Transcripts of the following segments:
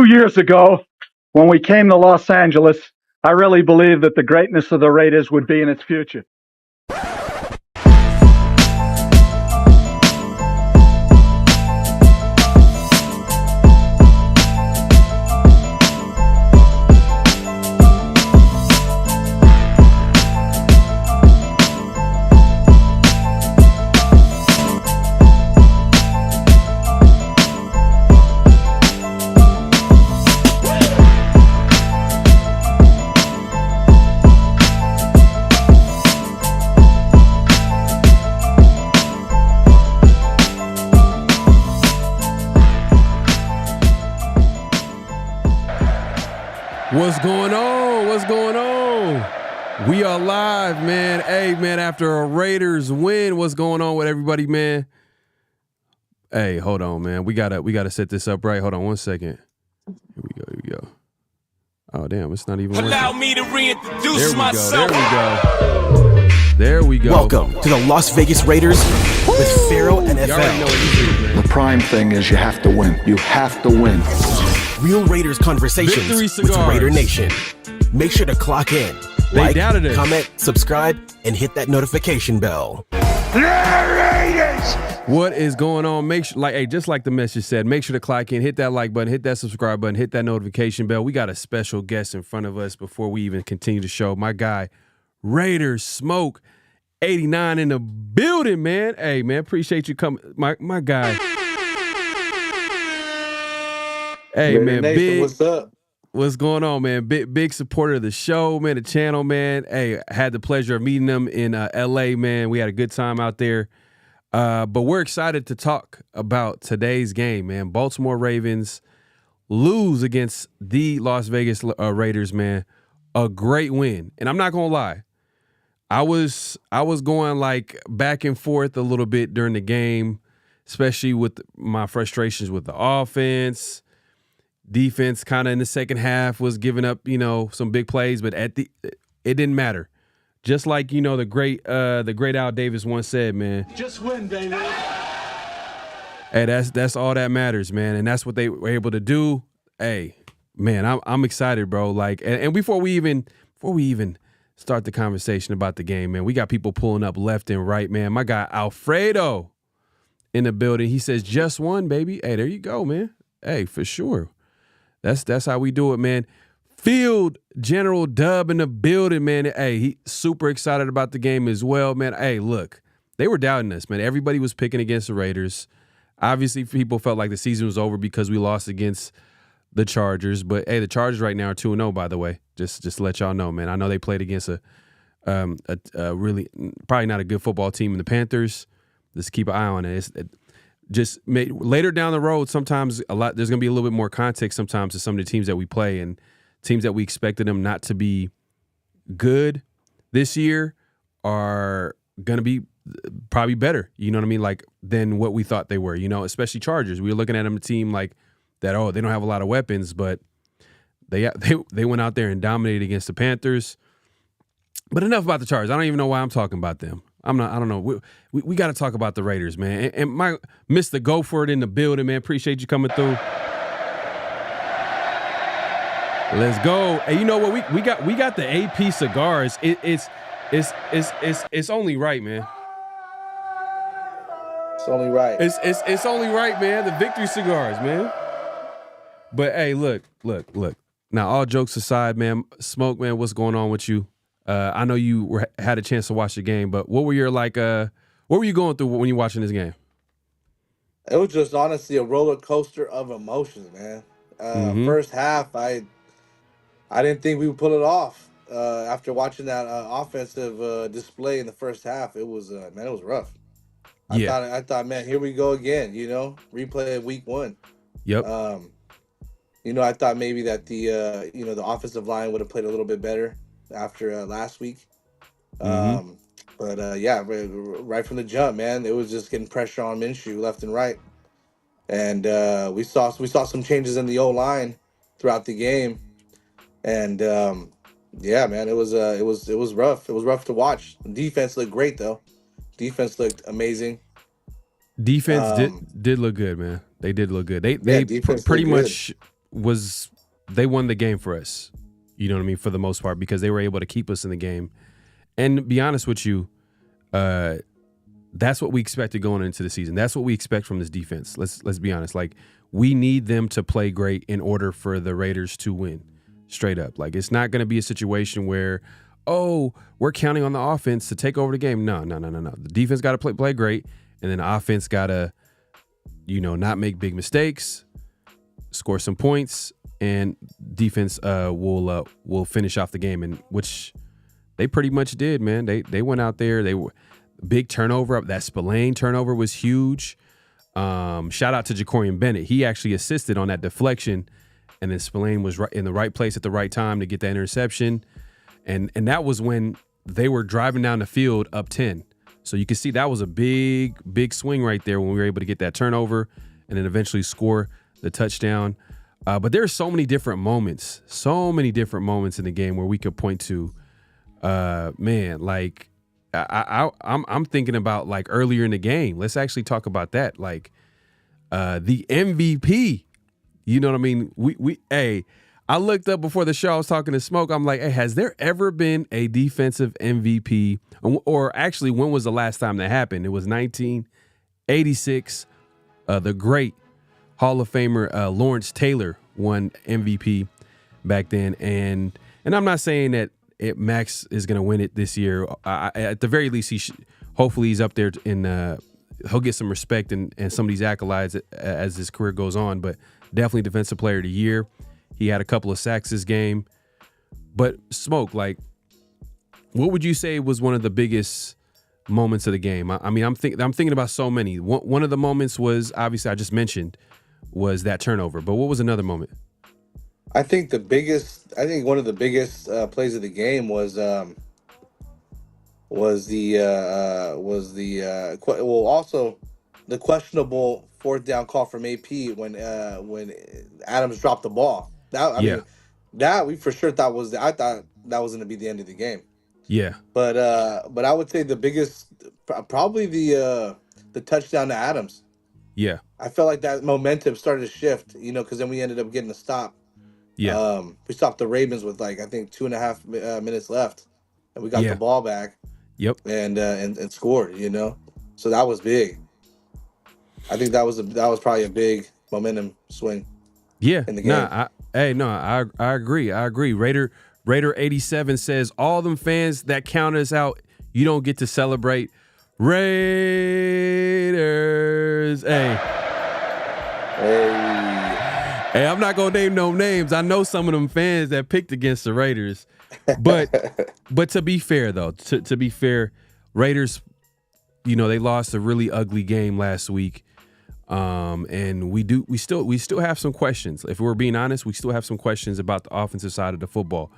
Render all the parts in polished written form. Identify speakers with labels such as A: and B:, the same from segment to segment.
A: years ago, when we came to Los Angeles, I really believed that the greatness of the Raiders would be in its future.
B: What's going on? What's going on? We are live, man. Hey, man, after a Raiders win, what's going on with everybody, man? Hey, hold on, man. We gotta set this up right. Hold on one second. Here we go. Oh, damn, it's not even working.
C: Allow me to reintroduce myself.
B: There we go.
D: Welcome to the Las Vegas Raiders with PharoahNFL.
B: Y'all already know what this is, man.
E: The prime thing is you have to win. You have to win.
D: Real Raiders conversations with Raider Nation. Make sure to clock in, like, comment, subscribe, and hit that notification bell.
B: What is going on? Make sure, just like the message said, make sure to clock in, hit that like button, hit that subscribe button, hit that notification bell. We got a special guest in front of us before we even continue the show. My guy, Raiders Smoke 89 in the building, man. Hey, man, appreciate you coming. My guy. Hey,
F: Raider
B: man,
F: Nation,
B: big.
F: what's up?
B: What's going on, man? Big supporter of the show, man, the channel, man. Hey, I had the pleasure of meeting them in L.A., man. We had a good time out there. But we're excited to talk about today's game, man. Baltimore Ravens lose against the Las Vegas Raiders, man. A great win. And I'm not going to lie. I was going like back and forth a little bit during the game, especially with my frustrations with the offense. Defense kind of in the second half was giving up, some big plays, but it didn't matter. Just like, the great Al Davis once said, man.
A: Just win, baby.
B: Hey, that's all that matters, man. And that's what they were able to do. Hey, man, I'm excited, bro. Like, and before we even start the conversation about the game, man, we got people pulling up left and right, man. My guy Alfredo in the building. He says, just one, baby. Hey, there you go, man. Hey, for sure. That's how we do it, man. Field General Dub in the building, man. Hey, he super excited about the game as well, man. Hey, look, they were doubting us, man. Everybody was picking against the Raiders. Obviously, people felt like the season was over because we lost against the Chargers. But, hey, the Chargers right now are 2-0, by the way. Just to let y'all know, man. I know they played against a really probably not a good football team in the Panthers. Just keep an eye on it. Later down the road, sometimes there's going to be a little bit more context sometimes to some of the teams that we play, and teams that we expected them not to be good this year are going to be probably better, you know what I mean, like than what we thought they were, especially Chargers. We were looking at them, a team like that, they don't have a lot of weapons, but they went out there and dominated against the Panthers. But enough about the Chargers. I don't even know why I'm talking about them. I don't know. We got to talk about the Raiders, man. And my Mr. Go For It in the building, man. Appreciate you coming through. Let's go. Hey, you know what? We got the AP cigars. It's only right, man.
F: It's only right.
B: It's only right, man. The victory cigars, man. But hey, look. Now, all jokes aside, man. Smoke, man. What's going on with you? I know you had a chance to watch the game, but what were your what were you going through when you watching this game?
F: It was just honestly a roller coaster of emotions, man. First half, I didn't think we would pull it off. After watching that offensive display in the first half, it was it was rough. I thought, man, here we go again. Replay of week one.
B: Yep.
F: I thought maybe that the offensive line would have played a little bit better after last week. But right from the jump, man, it was just getting pressure on Minshew left and right. And we saw some changes in the O-line throughout the game. And man, it was rough. It was rough to watch. The defense looked great though. Defense looked amazing.
B: Defense did look good, man. They did look good. They pretty much they won the game for us. You know what I mean? For the most part, because they were able to keep us in the game. And to be honest with you, that's what we expected going into the season. That's what we expect from this defense. Let's be honest. Like, we need them to play great in order for the Raiders to win. Straight up. Like, it's not going to be a situation where, oh, we're counting on the offense to take over the game. No. The defense got to play great, and then the offense got to, not make big mistakes, score some points, and defense will finish off the game, and which they pretty much did, man. They went out there. They were big turnover. That Spillane turnover was huge. Shout out to Jacorian Bennett. He actually assisted on that deflection, and then Spillane was in the right place at the right time to get that interception. And that was when they were driving down the field up 10. So you can see that was a big swing right there when we were able to get that turnover and then eventually score the touchdown. But there's so many different moments in the game where we could point to, man, like I'm thinking about like earlier in the game. Let's actually talk about that. Like the MVP, you know what I mean? I looked up before the show. I was talking to Smoke. I'm like, hey, has there ever been a defensive MVP? Or actually, when was the last time that happened? It was 1986. The great Hall of Famer Lawrence Taylor won MVP back then. And I'm not saying that Max is going to win it this year. At the very least, hopefully he's up there and he'll get some respect and some of these accolades as his career goes on. But definitely Defensive Player of the Year. He had a couple of sacks this game. But Smoke, like, what would you say was one of the biggest moments of the game? I mean, I'm thinking about so many. One of the moments was, obviously I just mentioned, was that turnover. But what was another moment?
F: I think one of the biggest plays of the game was also the questionable fourth down call from AP when Adams dropped the ball. I mean, that we for sure thought I thought that was going to be the end of the game.
B: Yeah.
F: But I would say the biggest, probably the touchdown to Adams.
B: Yeah.
F: I felt like that momentum started to shift, because then we ended up getting a stop.
B: Yeah.
F: We stopped the Ravens with I think 2.5 minutes left, and we got the ball back.
B: Yep.
F: And scored, so that was big. I think that was probably a big momentum swing.
B: Yeah.
F: In the game.
B: I agree. Raider 87 says, all them fans that count us out, you don't get to celebrate. Raiders. Hey, I'm not gonna name no names. I know some of them fans that picked against the Raiders, but to be fair though, to be fair, Raiders, they lost a really ugly game last week, and we still have some questions. If we're being honest, we still have some questions about the offensive side of the football,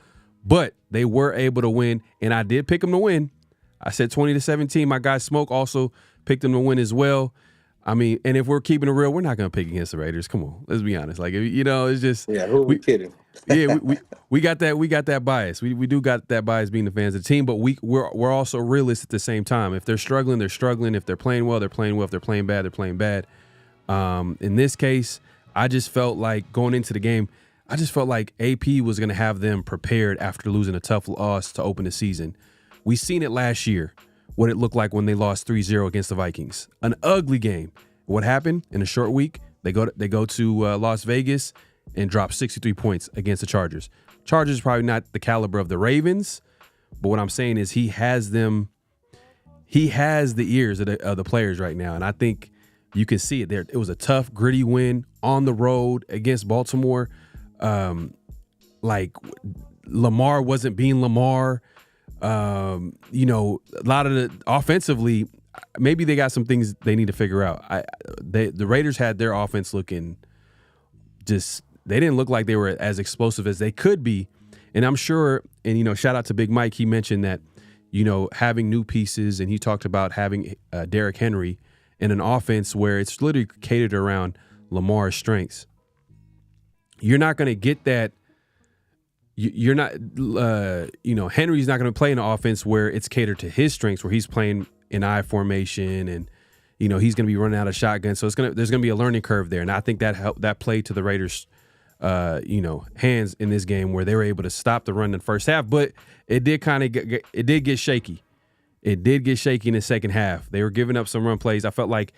B: but they were able to win, and I did pick them to win. I said 20-17. My guy Smoke also picked them to win as well. I mean, and if we're keeping it real, we're not going to pick against the Raiders. Come on, let's be honest. Like, it's just
F: who are we kidding?
B: Yeah, we got that bias. We do got that bias being the fans of the team, but we're also realists at the same time. If they're struggling, they're struggling. If they're playing well, they're playing well. If they're playing bad, they're playing bad. In this case, I just felt like going into the game, I just felt like AP was going to have them prepared after losing a tough loss to open the season. We seen it last year, what it looked like when they lost 3-0 against the Vikings. An ugly game. What happened in a short week? They go to Las Vegas and drop 63 points against the Chargers. Chargers probably not the caliber of the Ravens, but what I'm saying is he has the ears of the players right now, and I think you can see it there. It was a tough, gritty win on the road against Baltimore. Like Lamar wasn't being Lamar. A lot of the offensively, maybe they got some things they need to figure out. The Raiders had their offense looking just, they didn't look like they were as explosive as they could be. And I'm sure, and shout out to Big Mike, he mentioned that, having new pieces, and he talked about having Derrick Henry in an offense where it's literally catered around Lamar's strengths. You're not going to get that. You're not, Henry's not going to play in an offense where it's catered to his strengths, where he's playing in I formation and, he's going to be running out of shotgun. So there's going to be a learning curve there. And I think that played to the Raiders' hands in this game where they were able to stop the run in the first half, but it did get shaky. It did get shaky in the second half. They were giving up some run plays. I felt like,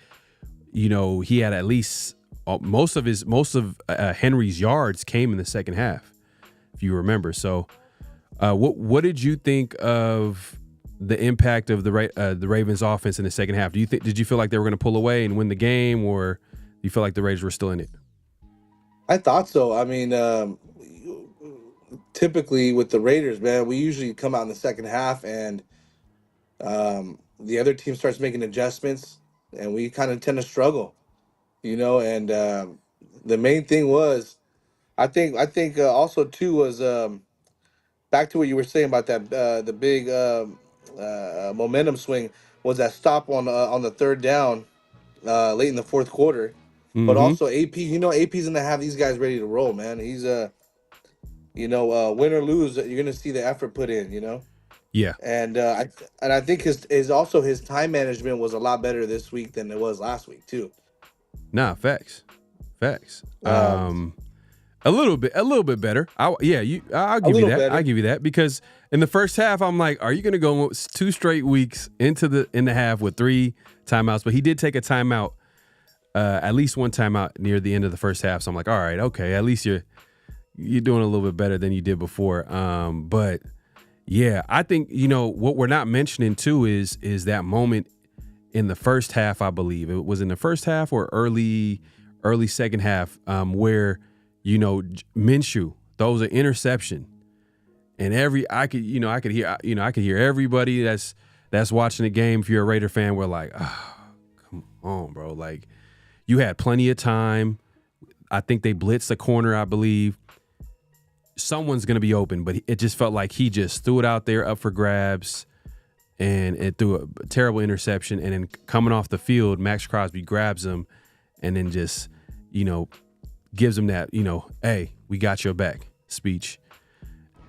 B: he had at least most of Henry's yards came in the second half, if you remember. So, what did you think of the impact of the Ravens offense in the second half? Did you feel like they were going to pull away and win the game, or do you feel like the Raiders were still in it?
F: I thought so. I mean, typically with the Raiders, man, we usually come out in the second half and the other team starts making adjustments, and we kind of tend to struggle, And the main thing was, I think also too was back to what you were saying about that the big momentum swing was that stop on the third down late in the fourth quarter. But also AP, AP's gonna have these guys ready to roll, man. He's win or lose, you're gonna see the effort put in,
B: Yeah.
F: And I think his time management was a lot better this week than it was last week too.
B: Nah, facts. A little bit better. I'll give you that.
F: Better.
B: I'll give you that, because in the first half, I'm like, are you going to go 2 straight weeks in the half with 3 timeouts? But he did take a timeout, at least one timeout near the end of the first half. So I'm like, all right, okay, at least you're doing a little bit better than you did before. But yeah, I think what we're not mentioning too is that moment in the first half. I believe it was in the first half or early second half, where Minshew throws an interception, and I could hear everybody that's watching the game. If you're a Raider fan, we're like, oh, come on, bro. Like, you had plenty of time. I think they blitzed the corner, I believe. Someone's going to be open, but it just felt like he just threw it out there up for grabs, and it threw a terrible interception. And then coming off the field, Maxx Crosby grabs him and then just, gives him that, hey, we got your back speech.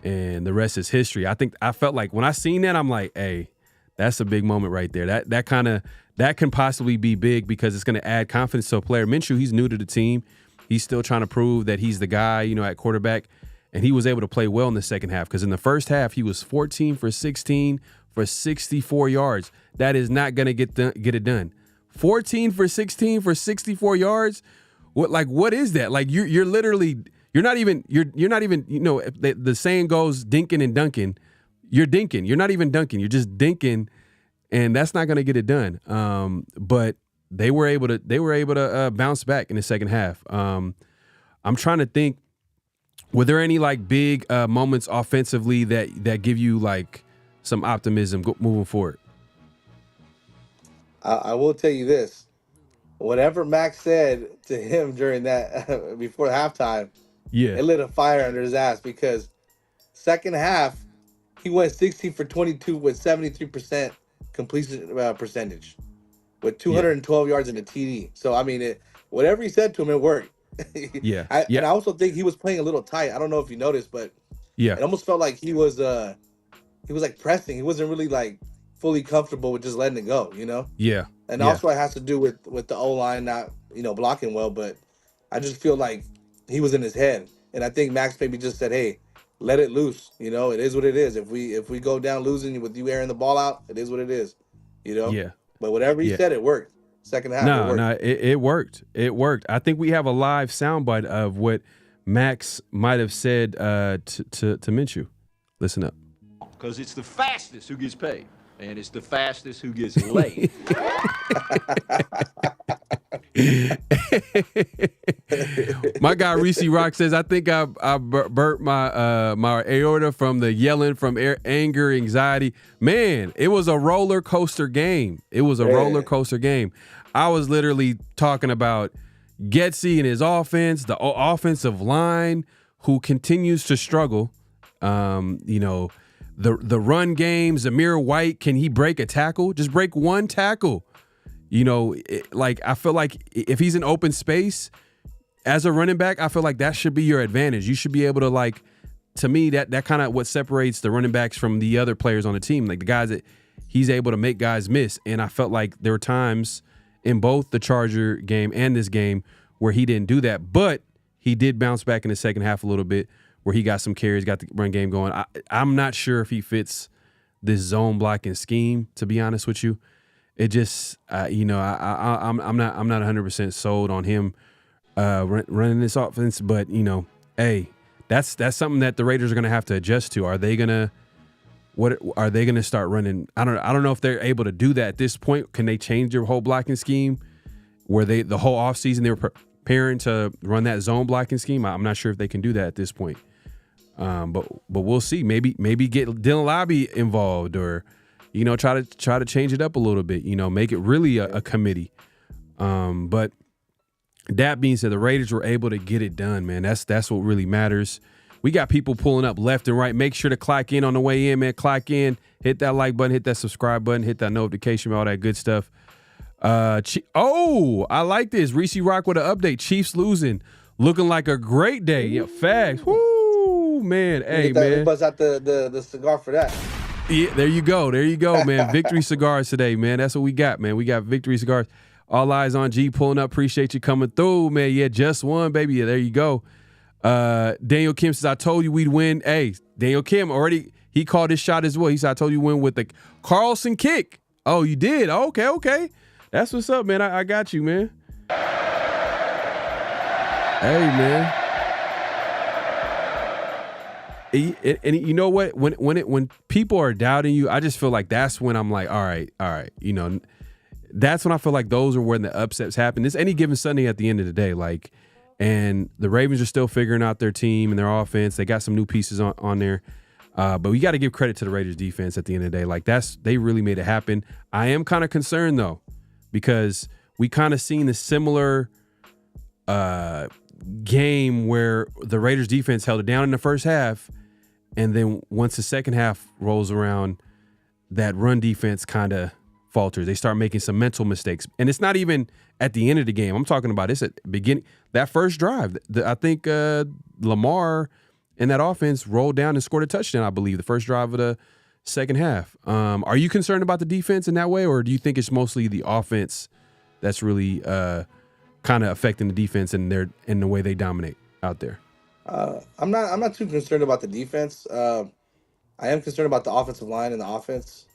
B: And the rest is history. I felt like when I seen that, I'm like, hey, that's a big moment right there. That can possibly be big, because it's going to add confidence to a player. Minshew, he's new to the team. He's still trying to prove that he's the guy, at quarterback. And he was able to play well in the second half, because in the first half, he was 14 for 16 for 64 yards. That is not going to get it done. 14 for 16 for 64 yards. What is that? Like, you're not even the saying goes, dinking and dunking. You're dinking. You're not even dunking. You're just dinking, and that's not going to get it done. But they were able to bounce back in the second half. I'm trying to think, were there any big moments offensively that give you some optimism moving forward?
F: I will tell you this. Whatever Max said to him during that before halftime, it lit a fire under his ass, because second half he went 16 for 22 with 73% completion percentage with 212 yards in the TD. So I mean, whatever he said to him, it worked. And I also think he was playing a little tight. I don't know if you noticed, but it almost felt like he was pressing. He wasn't really fully comfortable with just letting it go, And also it has to do with the O-line not, blocking well, but I just feel like he was in his head. And I think Max maybe just said, hey, let it loose. It is what it is. If we go down losing with you airing the ball out, it is what it is. Yeah. But whatever he said, it worked. Second half,
B: it worked. It worked. I think we have a live soundbite of what Max might have said to Minshew. Listen up.
G: Because it's the fastest who gets paid, and it's the fastest who gets laid.
B: My guy Reese Rock says, I think I burnt my aorta from the yelling, from anger, anxiety. Man, it was a roller coaster game. Roller coaster game. I was literally talking about Getsy and his offense, the offensive line, who continues to struggle. The run game, Zamir White, can he break a tackle? Just break one tackle. I feel like if he's in open space as a running back, I feel like that should be your advantage. You should be able to, to me, that kind of what separates the running backs from the other players on the team, the guys that he's able to make guys miss. And I felt like there were times in both the Charger game and this game where he didn't do that, but he did bounce back in the second half a little bit, where he got some carries, got the run game going. I'm not sure if he fits this zone blocking scheme, to be honest with you. It just, I'm not 100% sold on him running this offense. But hey, that's something that the Raiders are going to have to adjust to. Are they gonna start running? I don't know if they're able to do that at this point. Can they change their whole blocking scheme where the whole offseason they were preparing to run that zone blocking scheme? I'm not sure if they can do that at this point. But we'll see. Maybe get Dylan Lobby involved, or try to change it up a little bit. Make it really a committee. But that being said, the Raiders were able to get it done, man. That's what really matters. We got people pulling up left and right. Make sure to clock in on the way in, man. Clock in, hit that like button, hit that subscribe button, hit that notification, all that good stuff. I like this. Reese Rock with an update. Chiefs losing, looking like a great day. Yeah, facts. Woo, man. Hey, man.
F: Buzz out the cigar for that.
B: Yeah, there you go, man. Victory Cigars today, man. That's what we got, man. We got Victory Cigars. All eyes on G pulling up. Appreciate you coming through, man. Yeah, just one, baby. Yeah, there you go. Daniel Kim says, I told you we'd win. Hey, Daniel Kim he called his shot as well. He said, I told you win with the Carlson kick. Oh, you did? Okay. That's what's up, man. I got you, man. Hey, man. And you know what? When people are doubting you, I just feel like that's when I'm like, all right. That's when I feel like those are when the upsets happen. It's any given Sunday at the end of the day, like, and the Ravens are still figuring out their team and their offense. They got some new pieces on there, but we got to give credit to the Raiders defense at the end of the day. Like they really made it happen. I am kind of concerned though, because we kind of seen a similar game where the Raiders defense held it down in the first half, and then once the second half rolls around, that run defense kind of falters. They start making some mental mistakes, and it's not even at the end of the game. I'm talking about this at the beginning. That first drive, I think Lamar and that offense rolled down and scored a touchdown, I believe, the first drive of the second half. Are you concerned about the defense in that way, or do you think it's mostly the offense that's really kind of affecting the defense and the way they dominate out there?
F: I'm not too concerned about the defense. I am concerned about the offensive line and the offense.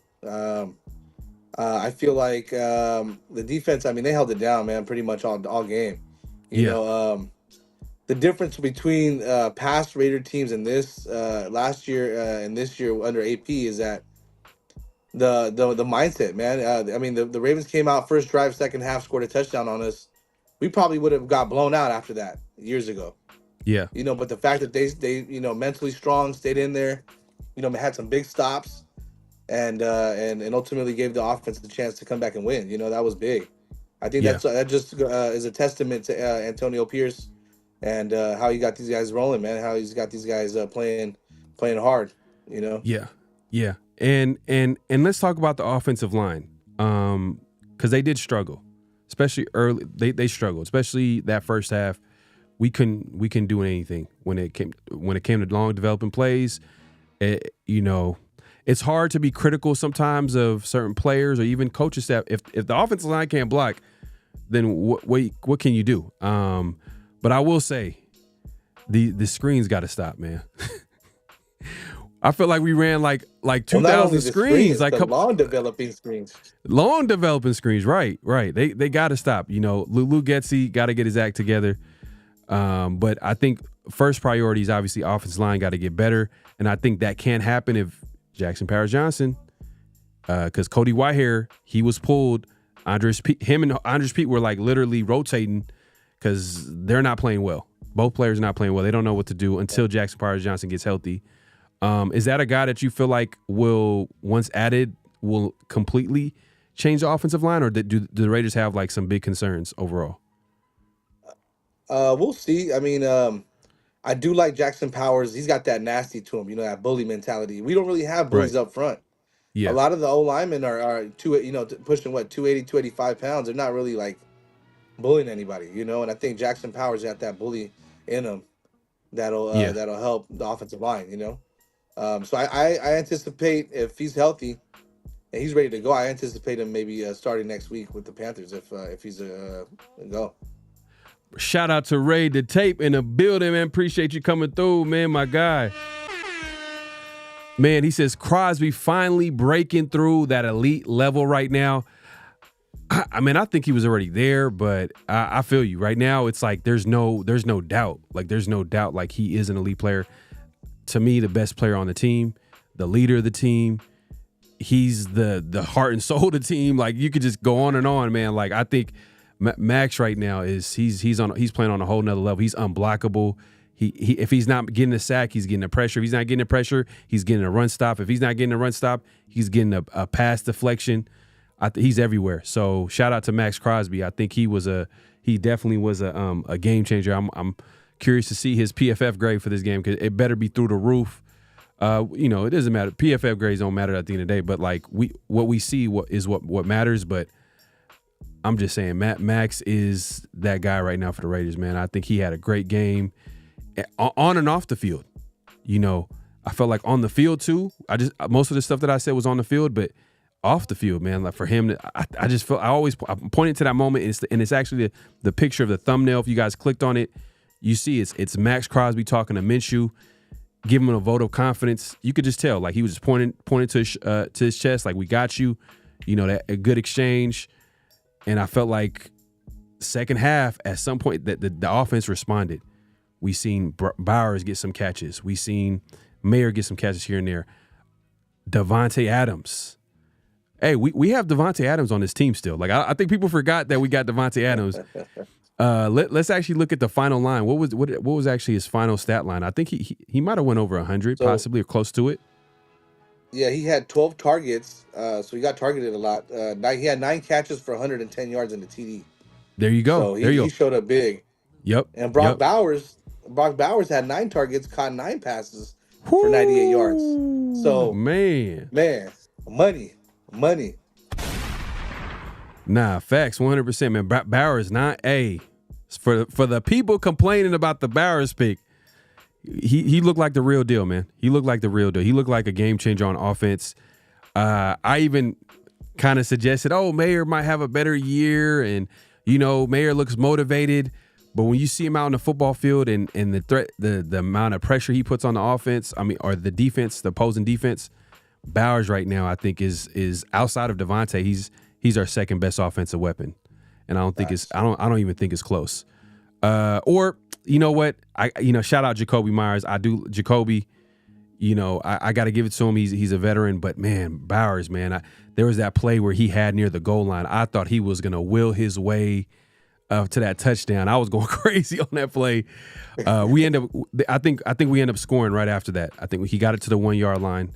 F: I feel like the defense, I mean, they held it down, man, pretty much all game. You know, the difference between past Raider teams and this last year and this year under AP is that the mindset, man. I mean, the Ravens came out first drive, second half, scored a touchdown on us. We probably would have got blown out after that years ago.
B: Yeah.
F: But the fact that they mentally strong, stayed in there, had some big stops, and ultimately gave the offense the chance to come back and win. That was big. I think that just is a testament to Antonio Pierce and how he got these guys rolling, man. How he's got these guys playing hard.
B: Yeah. And let's talk about the offensive line, because they did struggle, especially early. They struggled, especially that first half. We couldn't do anything when it came to long developing plays. It's hard to be critical sometimes of certain players or even coaching staff. If the offensive line can't block, then what can you do? But I will say, the screens got to stop, man. I feel like we ran like 2,000 screens, like
F: long developing screens.
B: Long developing screens, right? They got to stop. Lou Getsy got to get his act together. But I think first priority is obviously offensive line got to get better, and I think that can't happen if Jackson Powers-Johnson, because Cody Whitehair, he was pulled. Him and Andres Pete were like literally rotating because they're not playing well. Both players are not playing well. They don't know what to do until Jackson Powers-Johnson gets healthy. Is that a guy that you feel like will, once added, will completely change the offensive line, or do the Raiders have like some big concerns overall?
F: We'll see. I mean, I do like Jackson Powers. He's got that nasty to him, that bully mentality. We don't really have bullies up front.
B: Yeah.
F: A lot of the O linemen are pushing 280, 285 pounds. They're not really like bullying anybody, and I think Jackson Powers got that bully in him that'll help the offensive line, So I anticipate if he's healthy and he's ready to go, I anticipate him maybe starting next week with the Panthers if he's a go.
B: Shout out to Ray the Tape in the building, man. Appreciate you coming through, man, my guy. Man, he says Crosby finally breaking through that elite level right now. I mean, I think he was already there, but I feel you. Right now, it's like there's no doubt. Like, there's no doubt, like, he is an elite player. To me, the best player on the team, the leader of the team. He's the heart and soul of the team. Like, you could just go on and on, man. Like, I think Max right now is he's playing on a whole nother level. He's unblockable. He if he's not getting a sack, he's getting a pressure. If he's not getting a pressure, he's getting a run stop. If he's not getting a run stop, he's getting a pass deflection. He's everywhere. So shout out to Maxx Crosby. I think he definitely was a game changer. I'm curious to see his PFF grade for this game because it better be through the roof. It doesn't matter. PFF grades don't matter at the end of the day, but like what we see is what matters. But I'm just saying, Max is that guy right now for the Raiders, man. I think he had a great game on and off the field. I felt like on the field too. Most of the stuff that I said was on the field, but off the field, man, like for him, I just felt I'm pointing to that moment, and it's actually the picture of the thumbnail. If you guys clicked on it, you see it's Maxx Crosby talking to Minshew, giving him a vote of confidence. You could just tell, like he was just pointing to his chest, like we got you. That a good exchange, and I felt like second half at some point that the offense responded. We seen Bowers get some catches. We seen Mayer get some catches here and there. Davante Adams. Hey, we have Davante Adams on this team still. Like I think people forgot that we got Davante Adams. Let's actually look at the final line. What was actually his final stat line? I think he might have went over 100, possibly or close to it.
F: Yeah, he had 12 targets, so he got targeted a lot. He had 9 catches for 110 yards in the TD.
B: There you go.
F: So he showed up big.
B: Yep.
F: And Brock Bowers had 9 targets, caught 9 passes for 98 yards. So man, money.
B: Nah, facts, 100%, man. Bowers not for the people complaining about the Bowers pick. He looked like the real deal, man. He looked like the real deal. He looked like a game changer on offense. I even kind of suggested, Mayer might have a better year, and Mayer looks motivated. But when you see him out on the football field and the threat, the amount of pressure he puts on the offense, or the defense, the opposing defense, Bowers right now I think is outside of Davante, he's our second best offensive weapon, and I don't even think it's close. Or you know what? Shout out Jacoby Myers. I do Jacoby. I got to give it to him. He's a veteran, but man, Bowers, man, there was that play where he had near the goal line. I thought he was gonna will his way to that touchdown. I was going crazy on that play. I think we end up scoring right after that. I think he got it to the 1 yard line.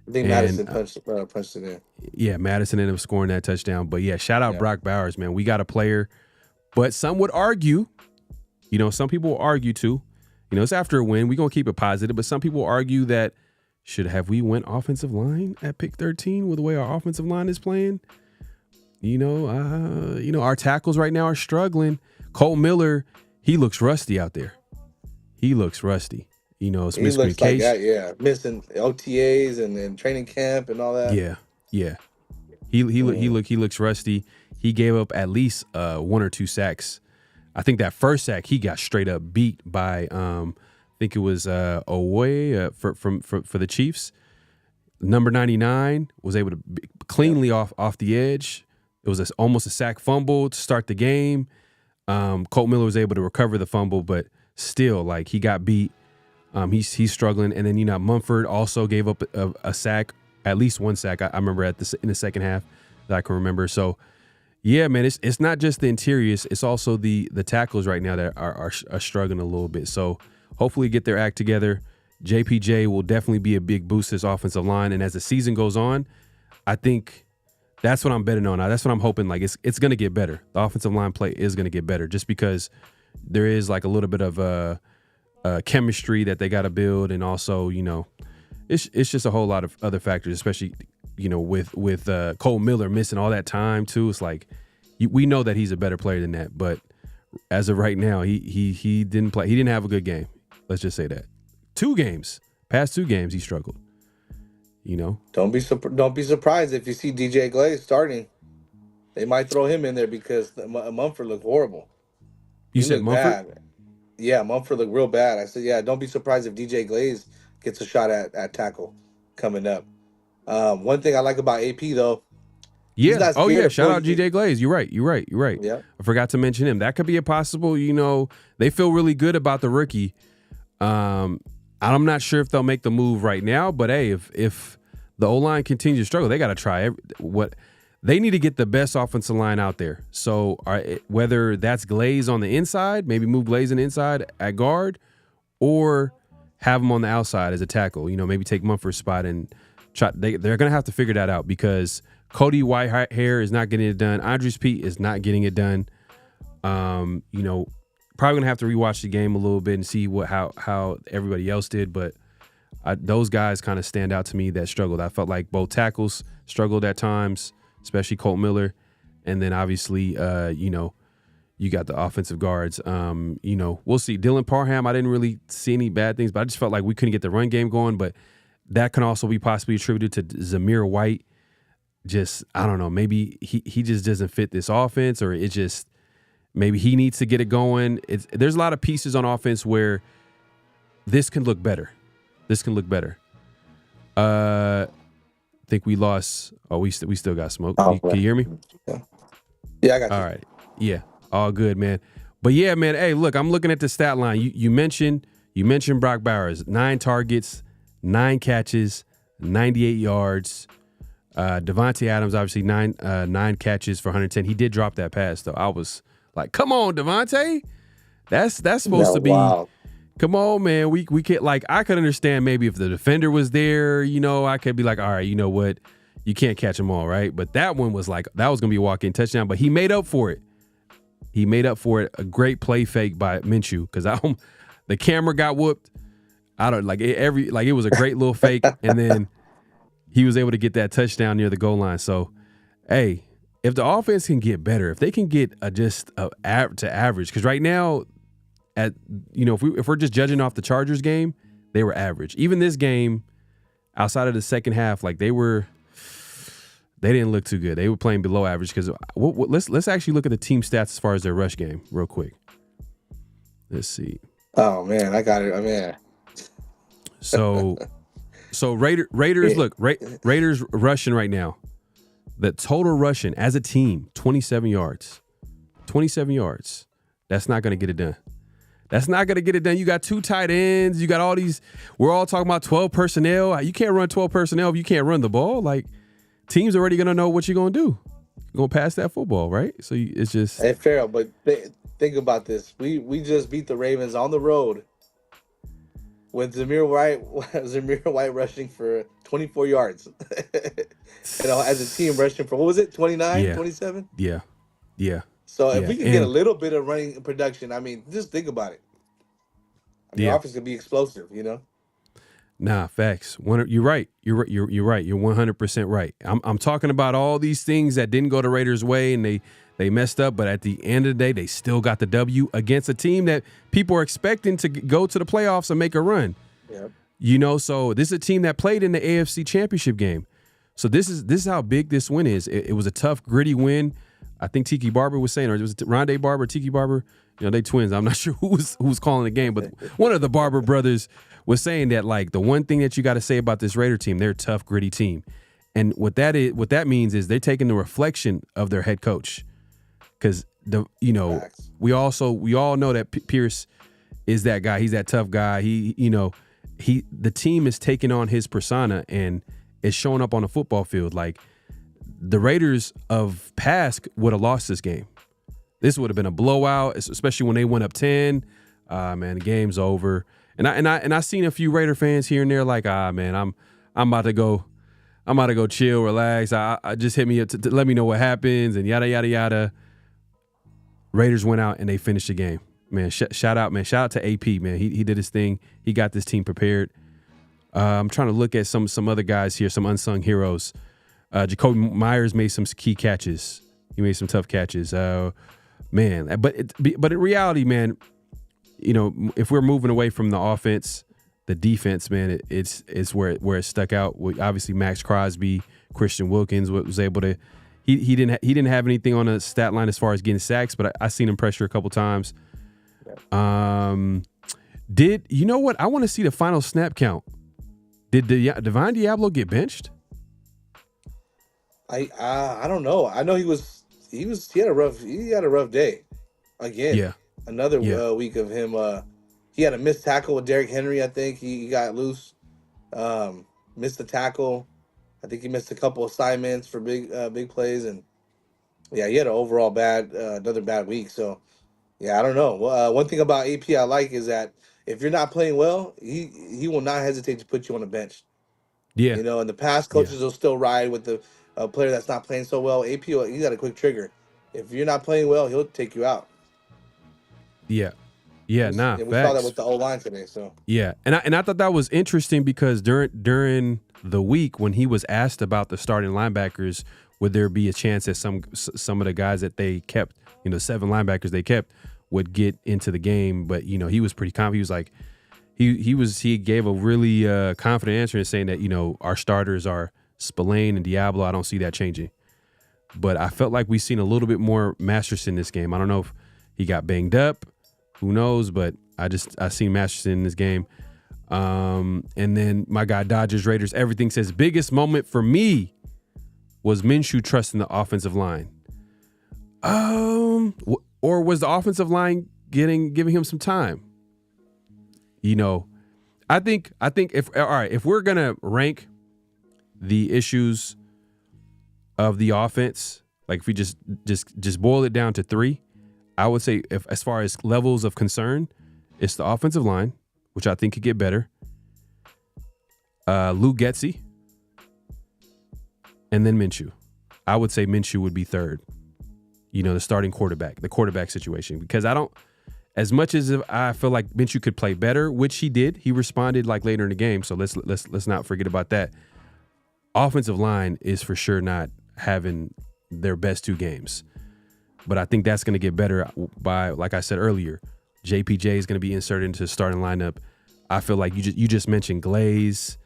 F: I think Madison punched it in. Yeah,
B: Madison ended up scoring that touchdown. But yeah, shout out Brock Bowers, man. We got a player, but some would argue. Some people will argue too. It's after a win. We're going to keep it positive, but some people argue that have we went offensive line at pick 13 with the way our offensive line is playing? Our tackles right now are struggling. Cole Miller, he looks rusty out there. He looks rusty. It's miscommunication.
F: Like missing OTAs and training camp and all that.
B: Yeah. He looks rusty. He gave up at least 1 or 2 sacks. I think that first sack he got straight up beat by I think it was Owe for the Chiefs. Number 99 was able to cleanly off the edge. It was almost a sack fumble to start the game. Colt Miller was able to recover the fumble, but still, like, he got beat. He's struggling. And then, Mumford also gave up a sack, at least 1 sack. I remember in the second half that I can remember. So, yeah, man, it's not just the interiors. It's also the tackles right now that are struggling a little bit. So hopefully get their act together. JPJ will definitely be a big boost to this offensive line. And as the season goes on, I think that's what I'm betting on. That's what I'm hoping. Like, it's going to get better. The offensive line play is going to get better just because there is like a little bit of chemistry that they got to build. And also, it's just a whole lot of other factors, especially, with Cole Miller missing all that time too. It's like we know that he's a better player than that. But as of right now, he didn't play. He didn't have a good game. Let's just say that. Past 2 games, he struggled.
F: Don't be surprised if you see DJ Glaze starting. They might throw him in there because Mumford looked horrible.
B: You said Mumford?
F: Bad. Yeah, Mumford looked real bad. I said, yeah, don't be surprised if DJ Glaze gets a shot at tackle coming up. One thing I like about AP though, he's
B: Yeah.
F: not
B: Oh
F: scared
B: yeah.
F: of
B: Shout out
F: 40
B: GJ Glaze. You're right.
F: Yeah.
B: I forgot to mention him. That could be a possible. They feel really good about the rookie. I'm not sure if they'll make the move right now, but hey, if the O-line continues to struggle, they got to try what they need to get the best offensive line out there. So whether that's Glaze on the inside, maybe move Glaze on the inside at guard, or have him on the outside as a tackle. Maybe take Mumford's spot and try. They're going to have to figure that out because Cody Whitehair is not getting it done. Andres Pete is not getting it done. Probably going to have to rewatch the game a little bit and see how everybody else did, but those guys kind of stand out to me that struggled. I felt like both tackles struggled at times, especially Colt Miller, and then obviously, you got the offensive guards. We'll see. Dylan Parham, I didn't really see any bad things, but I just felt like we couldn't get the run game going. But that can also be possibly attributed to Zamir White. Just, I don't know, maybe he just doesn't fit this offense, or it just maybe he needs to get it going. There's a lot of pieces on offense where this can look better. I think we lost. Oh, we still got smoke. Can you hear me?
F: Yeah, I got you.
B: All right. Yeah. All good, man. But yeah, man. Hey, look, I'm looking at the stat line. You mentioned Brock Bowers, 9 targets, 9 catches, 98 yards. Devontae Adams, obviously 9 catches for 110. He did drop that pass though. I was like, come on, Devontae. That's supposed to be. Wow. Come on, man. We can't, like, I could understand maybe if the defender was there, I could be like, all right, you know what? You can't catch them all, right? But that one was like, that was going to be a walk-in touchdown, but he made up for it. A great play fake by Minshew, because the camera got whooped. It was a great little fake, and then he was able to get that touchdown near the goal line. So, hey, if the offense can get better, if they can get to average, because right now, if we're just judging off the Chargers game, they were average. Even this game, outside of the second half, like they didn't look too good. They were playing below average. Because let's actually look at the team stats as far as their rush game real quick. Let's see.
F: Oh man, I got it. Man.
B: So Raiders look. Raiders rushing right now. The total rushing as a team, 27 yards. 27 yards. That's not going to get it done. You got 2 tight ends. You got all these. We're all talking about 12 personnel. You can't run 12 personnel if you can't run the ball. Like, teams already going to know what you're going to do. You're going to pass that football, right? So it's just.
F: Hey, Pharaoh, but think about this. We just beat the Ravens on the road with Zamir White rushing for 24 yards. As a team rushing for, what was it, 29, 27?
B: Yeah.
F: So if we can get a little bit of running production, just think about it. The offense could be explosive,
B: Nah, facts. You're right. You're right. You're 100% right. I'm talking about all these things that didn't go the Raiders' way and they messed up, but at the end of the day, they still got the W against a team that people are expecting to go to the playoffs and make a run. Yep. So this is a team that played in the AFC Championship game. So this is how big this win is. It was a tough, gritty win. I think Tiki Barber was saying, or it was Rondé Barber, Tiki Barber. They twins. I'm not sure who was calling the game, but one of the Barber brothers was saying that, like, the one thing that you got to say about this Raider team, they're a tough, gritty team. And what that means is they're taking the reflection of their head coach. Because we all know that Pierce is that guy. He's that tough guy. The team is taking on his persona and is showing up on the football field. Like, the Raiders of past would have lost this game. This would have been a blowout, especially when they went up 10. Man, the game's over. And I seen a few Raider fans here and there like, man, I'm about to go chill, relax. I just hit me up to let me know what happens and yada yada yada. Raiders went out and they finished the game. Man, shout out to AP, man. He did his thing. He got this team prepared. I'm trying to look at some other guys here, some unsung heroes. Jacoby Myers made some key catches. He made some tough catches. Man, but in reality, man, if we're moving away from the offense, the defense, man, it's where it stuck out. Obviously, Maxx Crosby, Christian Wilkins was able to. He didn't have anything on the stat line as far as getting sacks, but I seen him pressure a couple times. Did you know what? I want to see the final snap count. Did Divine Diablo get benched?
F: I don't know. I know he had a rough day again.
B: Yeah.
F: Another week of him. He had a missed tackle with Derrick Henry. I think he got loose. Missed the tackle. I think he missed a couple assignments for big plays, and yeah, he had an overall another bad week. So yeah, I don't know. One thing about AP I like is that if you're not playing well, he will not hesitate to put you on the bench.
B: Yeah.
F: You know, in the past, coaches will still ride with the player that's not playing so well. AP, he's got a quick trigger. If you're not playing well, he'll take you out.
B: Yeah.
F: We saw that with the O-line today. So
B: yeah, and I thought that was interesting because during the week when he was asked about the starting linebackers, would there be a chance that some of the guys that they kept, 7 linebackers they kept, would get into the game? But he was pretty confident. He was like, he gave a really confident answer in saying that our starters are Spillane and Diablo. I don't see that changing. But I felt like we seen a little bit more Masterson this game. I don't know if he got banged up. Who knows? But I seen Masterson in this game. And then my guy Dodgers Raiders. Everything says biggest moment for me was Minshew trusting the offensive line. Or was the offensive line giving him some time? I think if we're gonna rank the issues of the offense, like if we just boil it down to 3, I would say if as far as levels of concern, it's the offensive line, which I think could get better. Lou Getsy, and then Minshew. I would say Minshew would be third. The starting quarterback, the quarterback situation, because as much as I feel like Minshew could play better, which he did, he responded like later in the game. So let's not forget about that. Offensive line is for sure not having their best 2 games. But I think that's going to get better by, like I said earlier, JPJ is going to be inserted into the starting lineup. I feel like you just mentioned Glaze,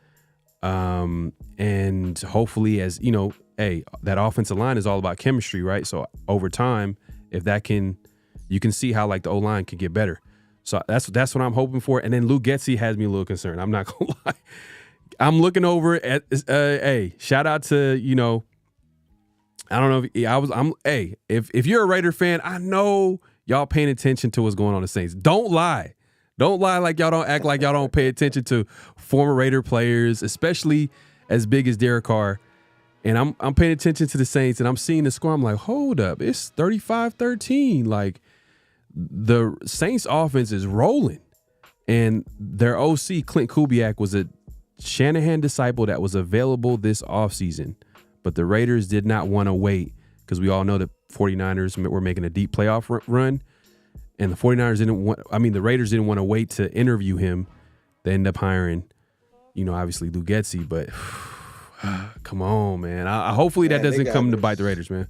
B: and hopefully, as that offensive line is all about chemistry, right? So over time, if you can see how like the O-line can get better. So that's what I'm hoping for. And then Lou Getsy has me a little concerned. I'm not gonna lie. I'm looking over at shout out to I don't know if you're a Raider fan, I know y'all paying attention to what's going on in the Saints. Don't lie like y'all don't act like y'all don't pay attention to former Raider players, especially as big as Derek Carr. And I'm paying attention to the Saints, and I'm seeing the score. I'm like, hold up, it's 35-13. Like the Saints offense is rolling, and their OC Clint Kubiak was a Shanahan disciple that was available this offseason. But the Raiders did not want to wait because we all know that 49ers were making a deep playoff run. And the Raiders didn't want to wait to interview him. They ended up hiring, obviously Lou Getsy. But come on, man. Hopefully that doesn't come to bite the Raiders, man.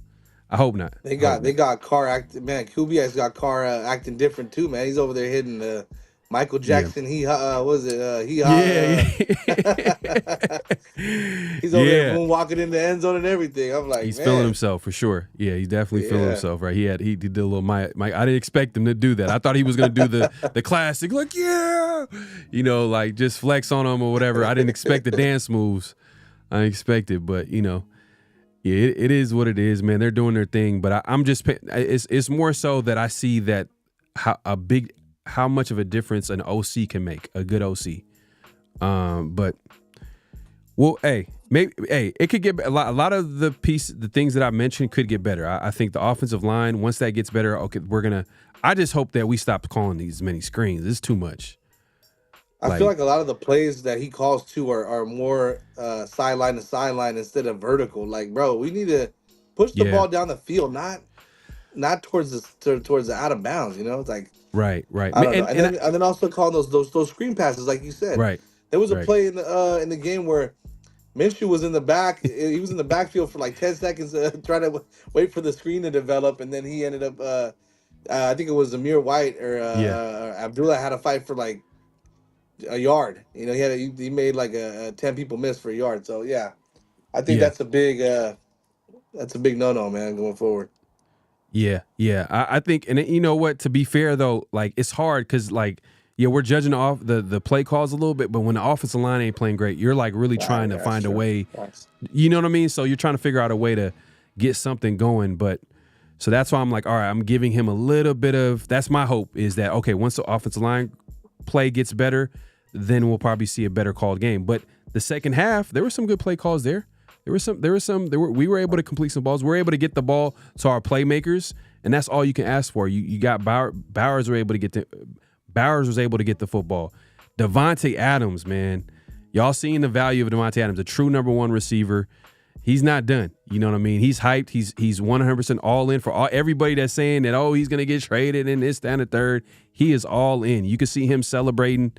B: I hope not.
F: They got Carr acting, man. Kubiak's got Carr acting different too, man. He's over there hitting Michael Jackson. Yeah. He's over there moonwalking in the end zone and everything. I'm like,
B: he's feeling himself for sure. Yeah, he's definitely feeling himself, right? He did a little Mike. I didn't expect him to do that. I thought he was gonna do the classic, like like just flex on him or whatever. I didn't expect the dance moves. I didn't expect it, but it is what it is, man. They're doing their thing, but I'm just it's more so that I see that how much of a difference an OC can make, a good OC. But it could get a lot of the things that I mentioned could get better. I think the offensive line, once that gets better, okay, I just hope that we stop calling these many screens. It's too much.
F: I feel like a lot of the plays that he calls to are more sideline to sideline instead of vertical. Like, bro, we need to push the ball down the field, not towards the out of bounds. It's like
B: right.
F: I don't know. And then also calling those screen passes, like you said.
B: Right.
F: There was a play in the game where Minshew was in the back. He was in the backfield for like 10 seconds, trying to wait for the screen to develop, and then he ended up. I think it was Zamir White or Abdullah had a fight for like a yard. He made like a 10 people miss for a yard. So yeah, I think that's a big no-no, man, going forward.
B: Yeah. I think, and you know what? To be fair though, like it's hard because like we're judging off the play calls a little bit, but when the offensive line ain't playing great, you're like really trying to find a way. You know what I mean? So you're trying to figure out a way to get something going, but. So that's why I'm like, all right, I'm giving him a little bit of. That's my hope is that okay, once the offensive line play gets better, then we'll probably see a better called game. But the second half, there were some good play calls there. We were able to complete some balls. We were able to get the ball to our playmakers, and that's all you can ask for. You got Bowers was able to get the football. Devontae Adams, man, y'all seeing the value of Devontae Adams, a true number one receiver. He's not done. You know what I mean? He's hyped. He's 100% all in for everybody that's saying that, oh, he's going to get traded and this, that, and the third. He is all in. You can see him celebrating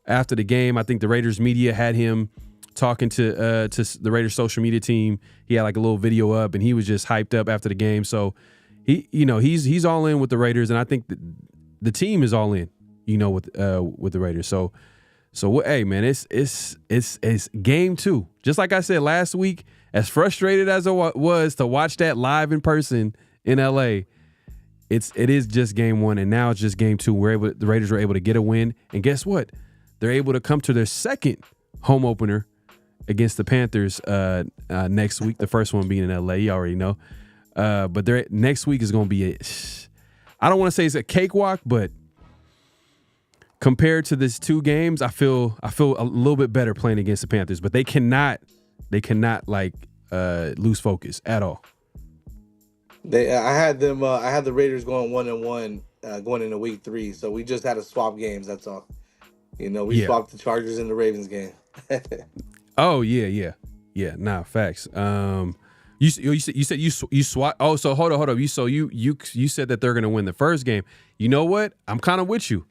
B: after the game. I think the Raiders media had him talking to the Raiders social media team. He had like a little video up, and he was just hyped up after the game. So he's all in with the Raiders, and I think the team is all in, with the Raiders. So hey, man, it's game 2. Just like I said last week, as frustrated as it was to watch that live in person in LA, it is just game 1, and now it's just game 2. The Raiders were able to get a win, and guess what? They're able to come to their second home opener against the Panthers next week. The first one being in LA, you already know. But next week is going to be I don't want to say it's a cakewalk, but compared to these 2 games, I feel a little bit better playing against the Panthers. But they cannot lose focus at all.
F: I had the Raiders going 1-1 going into week 3. So we just had to swap games. That's all. We swapped the Chargers and the Ravens game.
B: Oh yeah. Nah, facts. You said you swap. Oh, so hold on. You said that they're gonna win the first game. You know what? I'm kind of with you.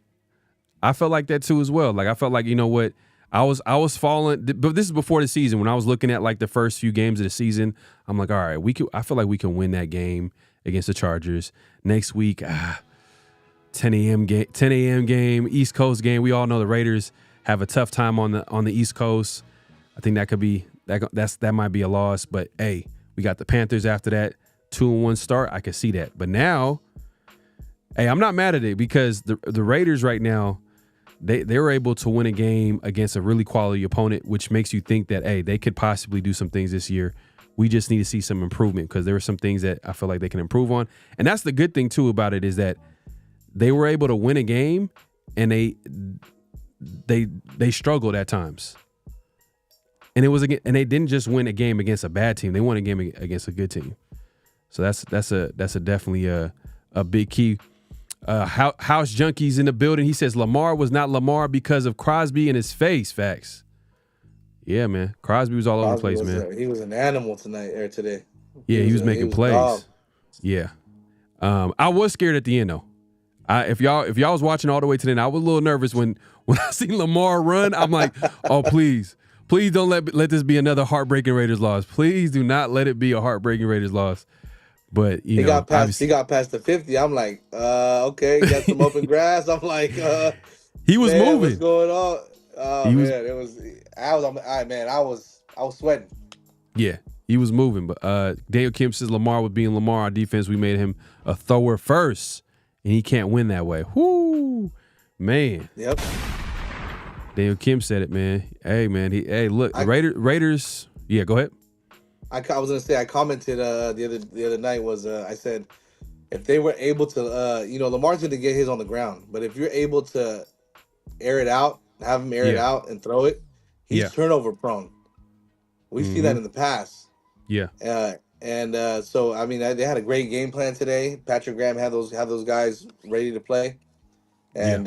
B: I felt like that too as well. Like I felt like, you know what? I was falling, but this is before the season when I was looking at like the first few games of the season. I'm like, all right, I feel like we can win that game against the Chargers next week. 10 a.m. game, East Coast game. We all know the Raiders have a tough time on the East Coast. I think that might be a loss, but hey, we got the Panthers after that 2-1 start. I could see that, but now, hey, I'm not mad at it because the Raiders right now. They were able to win a game against a really quality opponent, which makes you think that, hey, they could possibly do some things this year. We just need to see some improvement because there are some things that I feel like they can improve on. And that's the good thing, too, about it is that they were able to win a game and they struggled at times. And they didn't just win a game against a bad team. They won a game against a good team. So that's definitely a big key. House Junkies in the building. He says Lamar was not Lamar because of Crosby in his face. Facts. Yeah, man. Crosby was all over the place, man.
F: He was an animal today.
B: Yeah, he was making plays. Yeah. I was scared at the end though. If y'all was watching all the way to the end, I was a little nervous when I seen Lamar run. I'm like, oh please don't let this be another heartbreaking Raiders loss. Please do not let it be a heartbreaking Raiders loss. But he got past
F: the 50. I'm like, okay, got some open grass. I'm like,
B: he was moving.
F: What's going on? Oh man, I was sweating.
B: Yeah, he was moving. But Daniel Kim says Lamar was being Lamar. Our defense, we made him a thrower first, and he can't win that way. Whoo, man.
F: Yep.
B: Daniel Kim said it, man. Hey, man. Look, Raiders. Yeah, go ahead.
F: I was gonna say I commented the other night I said if they were able to Lamar's gonna get his on the ground, but if you're able to air it out, have him air it out and throw it, he's turnover prone. We've seen that in the past.
B: Yeah.
F: So I mean they had a great game plan today. Patrick Graham had those guys ready to play, and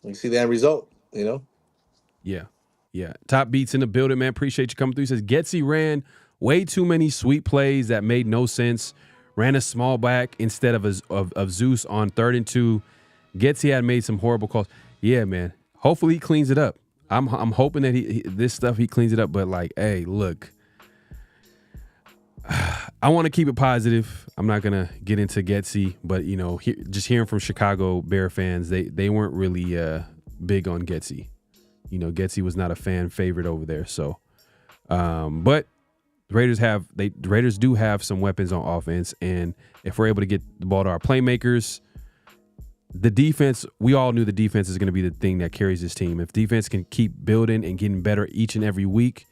F: we see the end result.
B: Yeah. Yeah. Top Beats in the building, man. Appreciate you coming through. He says Getsy ran way too many sweet plays that made no sense. Ran a small back instead of Zeus on 3rd and 2. Getsy had made some horrible calls. Yeah, man. Hopefully he cleans it up. I'm hoping that he cleans it up. But like, hey, look, I want to keep it positive. I'm not gonna get into Getsy, but just hearing from Chicago Bear fans, they weren't really big on Getsy. Getsy was not a fan favorite over there. So, but the Raiders do have some weapons on offense, and if we're able to get the ball to our playmakers, the defense, we all knew the defense is going to be the thing that carries this team. If defense can keep building and getting better each and every week,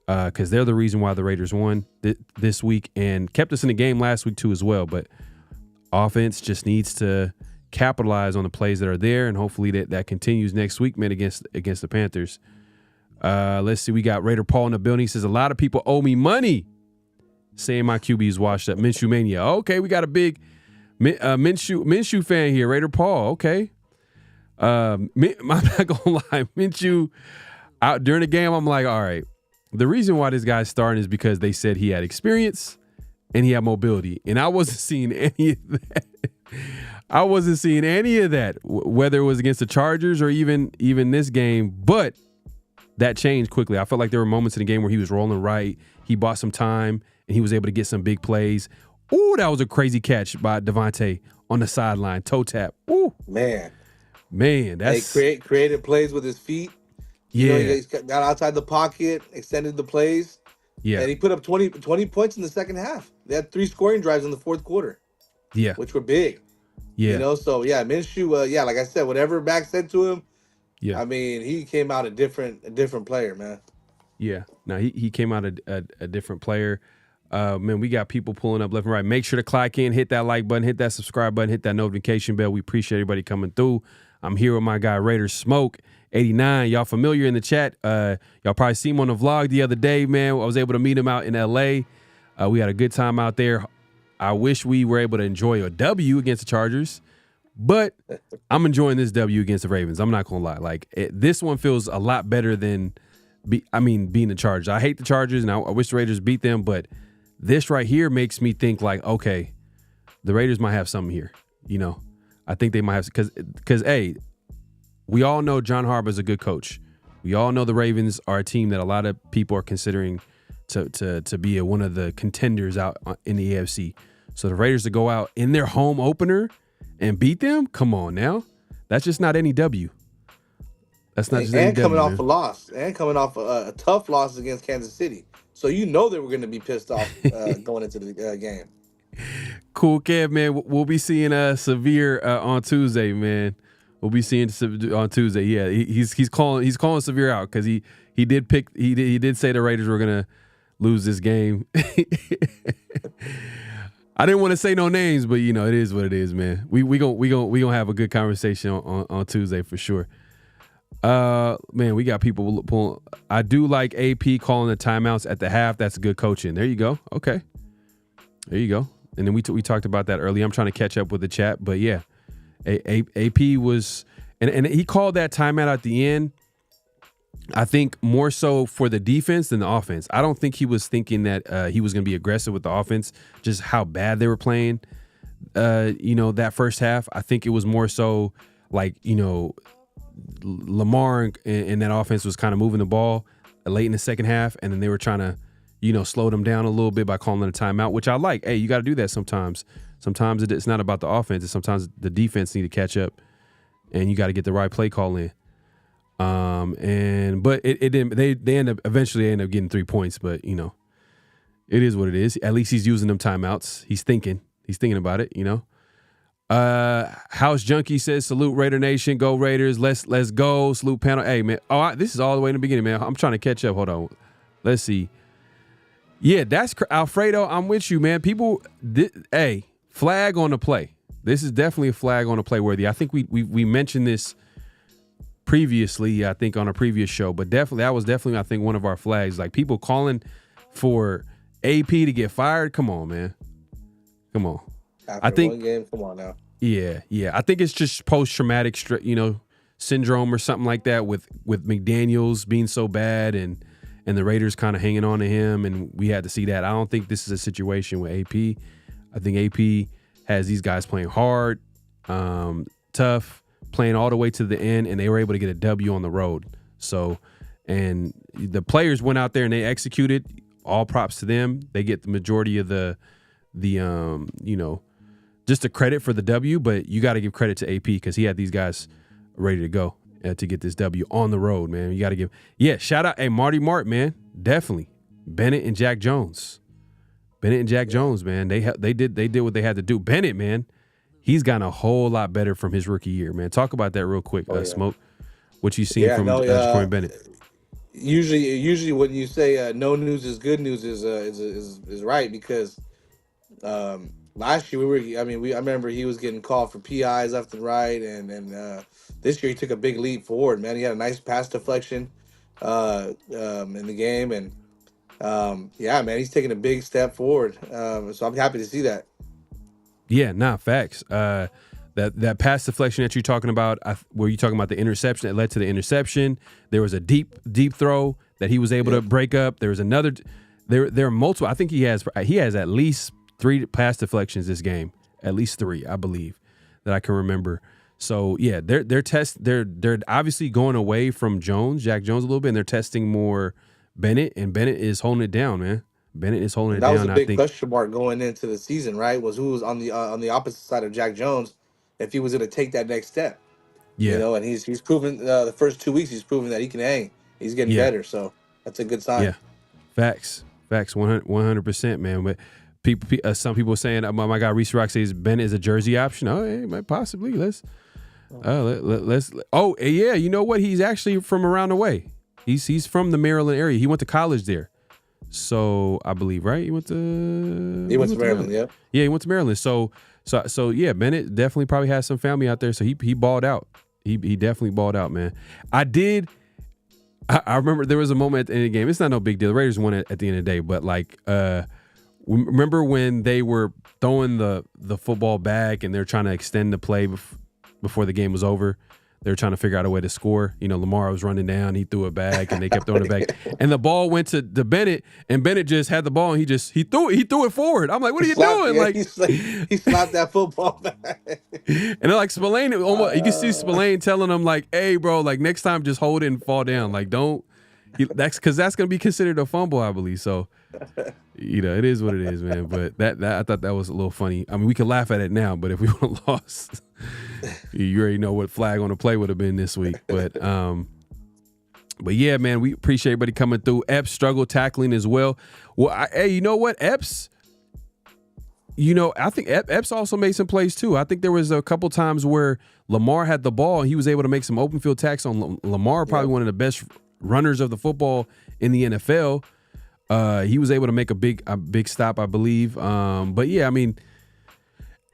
B: because they're the reason why the Raiders won this week and kept us in the game last week too as well. But offense just needs to capitalize on the plays that are there, and hopefully that continues next week, man, against the Panthers. Let's see. We got Raider Paul in the building. He says, a lot of people owe me money saying my QB is washed up. Minshew Mania. Okay, we got a big Minshew fan here. Raider Paul. Okay. I'm not going to lie. Minshew, out during the game, I'm like, all right. The reason why this guy's starting is because they said he had experience and he had mobility. And I wasn't seeing any of that. I wasn't seeing any of that, whether it was against the Chargers or even this game. But that changed quickly. I felt like there were moments in the game where he was rolling right. He bought some time, and he was able to get some big plays. Ooh, that was a crazy catch by Devontae on the sideline. Toe tap. Ooh. Man, that's...
F: created plays with his feet.
B: Yeah.
F: He got outside the pocket, extended the plays.
B: Yeah.
F: And he put up 20 points in the second half. They had 3 scoring drives in the fourth quarter.
B: Yeah.
F: Which were big.
B: Yeah.
F: So, Minshew, like I said, whatever Max said to him,
B: yeah.
F: I mean, he came out a different player, man.
B: Yeah. No, he came out a different player. Man, we got people pulling up left and right. Make sure to clock in, hit that like button, hit that subscribe button, hit that notification bell. We appreciate everybody coming through. I'm here with my guy, Raiders Smoke 89. Y'all familiar in the chat. Y'all probably seen him on the vlog the other day, man. I was able to meet him out in L.A. We had a good time out there. I wish we were able to enjoy a W against the Chargers, but I'm enjoying this W against the Ravens. I'm not going to lie. This one feels a lot better than being the Chargers. I hate the Chargers, and I wish the Raiders beat them, but this right here makes me think okay, the Raiders might have something here. I think they might have, because hey, we all know John Harbaugh's a good coach. We all know the Ravens are a team that a lot of people are considering to be one of the contenders out in the AFC. So the Raiders to go out in their home opener and beat them, come on now. That's just not any W. That's not just any W.
F: Coming off a loss. And coming off a tough loss against Kansas City. So they were going to be pissed off going into the game.
B: Cool, Kev, man. We'll be seeing Severe on Tuesday, man. We'll be seeing on Tuesday. Yeah, he's calling Severe out because he did say the Raiders were going to lose this game. I didn't want to say no names, but it is what it is, man. We gonna have a good conversation on Tuesday for sure. Man, we got people pulling. I do like AP calling the timeouts at the half. That's good coaching. There you go. Okay, there you go. And then we talked about that earlier. I'm trying to catch up with the chat, but yeah, AP was and he called that timeout at the end. I think more so for the defense than the offense. I don't think he was thinking that he was going to be aggressive with the offense, just how bad they were playing, that first half. I think it was more so Lamar and that offense was kind of moving the ball late in the second half, and then they were trying to, slow them down a little bit by calling a timeout, which I like. Hey, you got to do that sometimes. Sometimes it's not about the offense. It's sometimes the defense need to catch up, and you got to get the right play call in. But it didn't. They eventually end up getting 3 points. But it is what it is. At least he's using them timeouts. He's thinking about it. House Junkie says, "Salute Raider Nation, go Raiders. Let's go. Salute panel. Hey man. This is all the way in the beginning, man. I'm trying to catch up. Hold on. Let's see. Yeah, that's Alfredo. I'm with you, man. People, flag on the play. This is definitely a flag on the play worthy. I think we mentioned this previously, I think on a previous show, but that was definitely I think one of our flags. Like people calling for AP to get fired. Come on, man. Come on.
F: After I think one game, come on now.
B: Yeah. I think it's just post-traumatic, syndrome or something like that with McDaniels being so bad and the Raiders kind of hanging on to him, and we had to see that. I don't think this is a situation with AP. I think AP has these guys playing hard, tough, playing all the way to the end, and they were able to get a W on the road. So, and the players went out there and they executed. All props to them. They get the majority of the just the credit for the W, but you got to give credit to AP because he had these guys ready to go to get this W on the road, man. You got to give, shout out, hey, Marty Mart, man. Definitely Bennett and Jack Jones. Jones, man, they did what they had to do. Bennett, man, he's gotten a whole lot better from his rookie year, man. Talk about that real quick, Smoke. What you seen from Jaquan Bennett?
F: Usually when you say no news is good news is right, because last year I remember he was getting called for PIs left and right, and this year he took a big leap forward, man. He had a nice pass deflection in the game, and man, he's taking a big step forward. So I'm happy to see that.
B: Yeah, facts. That pass deflection that you're talking about, were you talking about the interception that led to the interception? There was a deep throw that he was able to break up. There was another. There are multiple. I think he has at least 3 pass deflections this game. At least 3, I believe, that I can remember. So yeah, they're obviously going away from Jack Jones a little bit, and they're testing more Bennett, and Bennett is holding it down, man. Bennett is holding it down.
F: That was a big question mark going into the season, right? Was who was on the opposite side of Jack Jones, if he was going to take that next step.
B: Yeah,
F: and he's proven the first 2 weeks he's proven that he can hang. He's getting better, so that's a good sign.
B: Yeah, facts, 100%, man. But some people are saying, my guy Reese Rock says Ben is a jersey option. Oh, hey, possibly. Let's. Oh, yeah. You know what? He's actually from around the way. He's from the Maryland area. He went to college there. So I believe, right? He went to
F: Maryland. Yeah.
B: Yeah, he went to Maryland. So yeah, Bennett definitely probably has some family out there. So he balled out. He definitely balled out, man. I remember there was a moment at the end of the game. It's not no big deal. The Raiders won it at the end of the day, but like, remember when they were throwing the football back and they're trying to extend the play before the game was over? They were trying to figure out a way to score. You know, Lamar was running down. He threw it back, and they kept throwing it back. And the ball went to Bennett, and Bennett just had the ball, and he threw it forward. I'm like, what are you doing? Like
F: he slapped that football back.
B: And they're like, Spillane, almost, you can see Spillane telling him like, hey, bro, like next time just hold it and fall down. Like don't. That's because that's gonna be considered a fumble, I believe. So, you know, it is what it is, man. But that I thought that was a little funny. I mean, we can laugh at it now, but if we would have lost, you already know what flag on the play would have been this week. But yeah, man, we appreciate everybody coming through. Epps struggled tackling as well. Well, hey, you know what, Epps? You know, I think Epps also made some plays too. I think there was a couple times where Lamar had the ball and he was able to make some open field tackles on Lamar, probably one of the best runners of the football in the NFL. He was able to make a big stop, I believe. But yeah, I mean,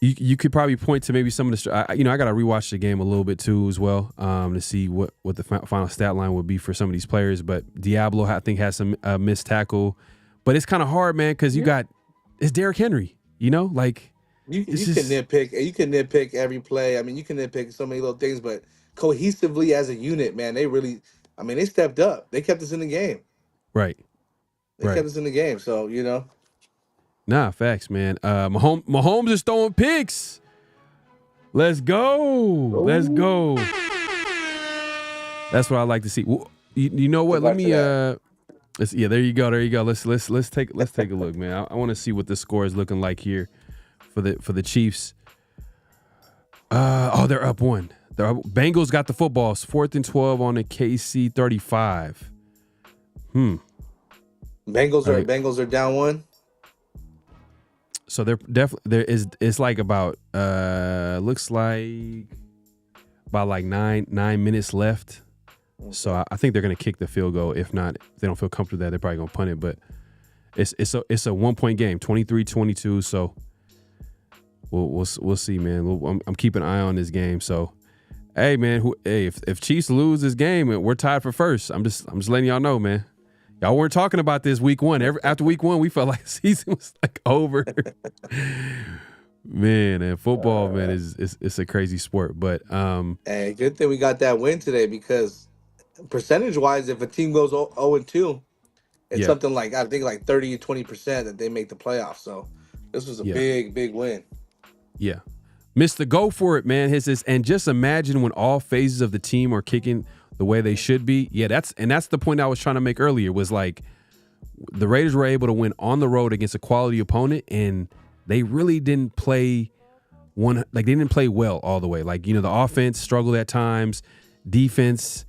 B: you could probably point to maybe some of the. I got to rewatch the game a little bit too as well to see what the final stat line would be for some of these players. But Diablo, I think, has some missed tackle. But it's kind of hard, man, because it's Derrick Henry. You know, like
F: you can nitpick every play. I mean, you can nitpick so many little things, but cohesively as a unit, man, they stepped up. They kept us in the game.
B: Right.
F: They kept us in the game. So, you know.
B: Nah, facts, man. Mahomes is throwing picks. Let's go. Ooh. Let's go. That's what I like to see. Well, you know what? Let me there you go. Let's take a look, man. I want to see what the score is looking like here for the Chiefs. They're up 1. Bengals got the football. It's 4th and 12 on the KC 35.
F: Bengals are down 1.
B: So they're definitely it's like about looks like about like nine minutes left. So I think they're gonna kick the field goal. If not, if they don't feel comfortable with that, they're probably gonna punt it. But it's a 1-point game, 23-22. So we'll see, man. I'm keeping an eye on this game. So hey, man, if Chiefs lose this game, we're tied for first. I'm just letting y'all know, man. Y'all weren't talking about this week 1. After week 1, we felt like the season was like over. Man, and football, man, it's a crazy sport. But
F: hey, good thing we got that win today, because percentage-wise, if a team goes 0-2, it's something like, I think like 30-20% that they make the playoffs. So this was a big win.
B: Yeah. Mr. Go for it, man. And just imagine when all phases of the team are kicking the way they should be. Yeah, that's the point I was trying to make earlier, was like the Raiders were able to win on the road against a quality opponent, and they really didn't play they didn't play well all the way. Like, you know, the offense struggled at times, defense,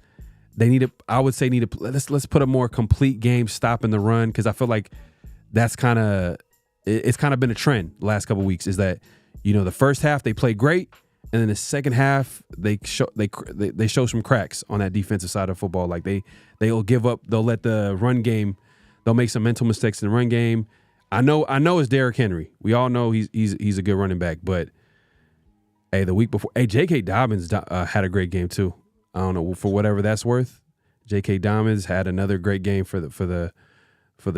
B: I would say let's put a more complete game, stopping the run, because I feel like that's it's kind of been a trend the last couple of weeks, is that, the first half they play great, and then the second half they show some cracks on that defensive side of football. Like they'll give up, they'll let the run game, they'll make some mental mistakes in the run game. I know it's Derrick Henry. We all know he's a good running back, but hey, the week before, J.K. Dobbins had a great game too. I don't know, for whatever that's worth. J.K. Dobbins had another great game for the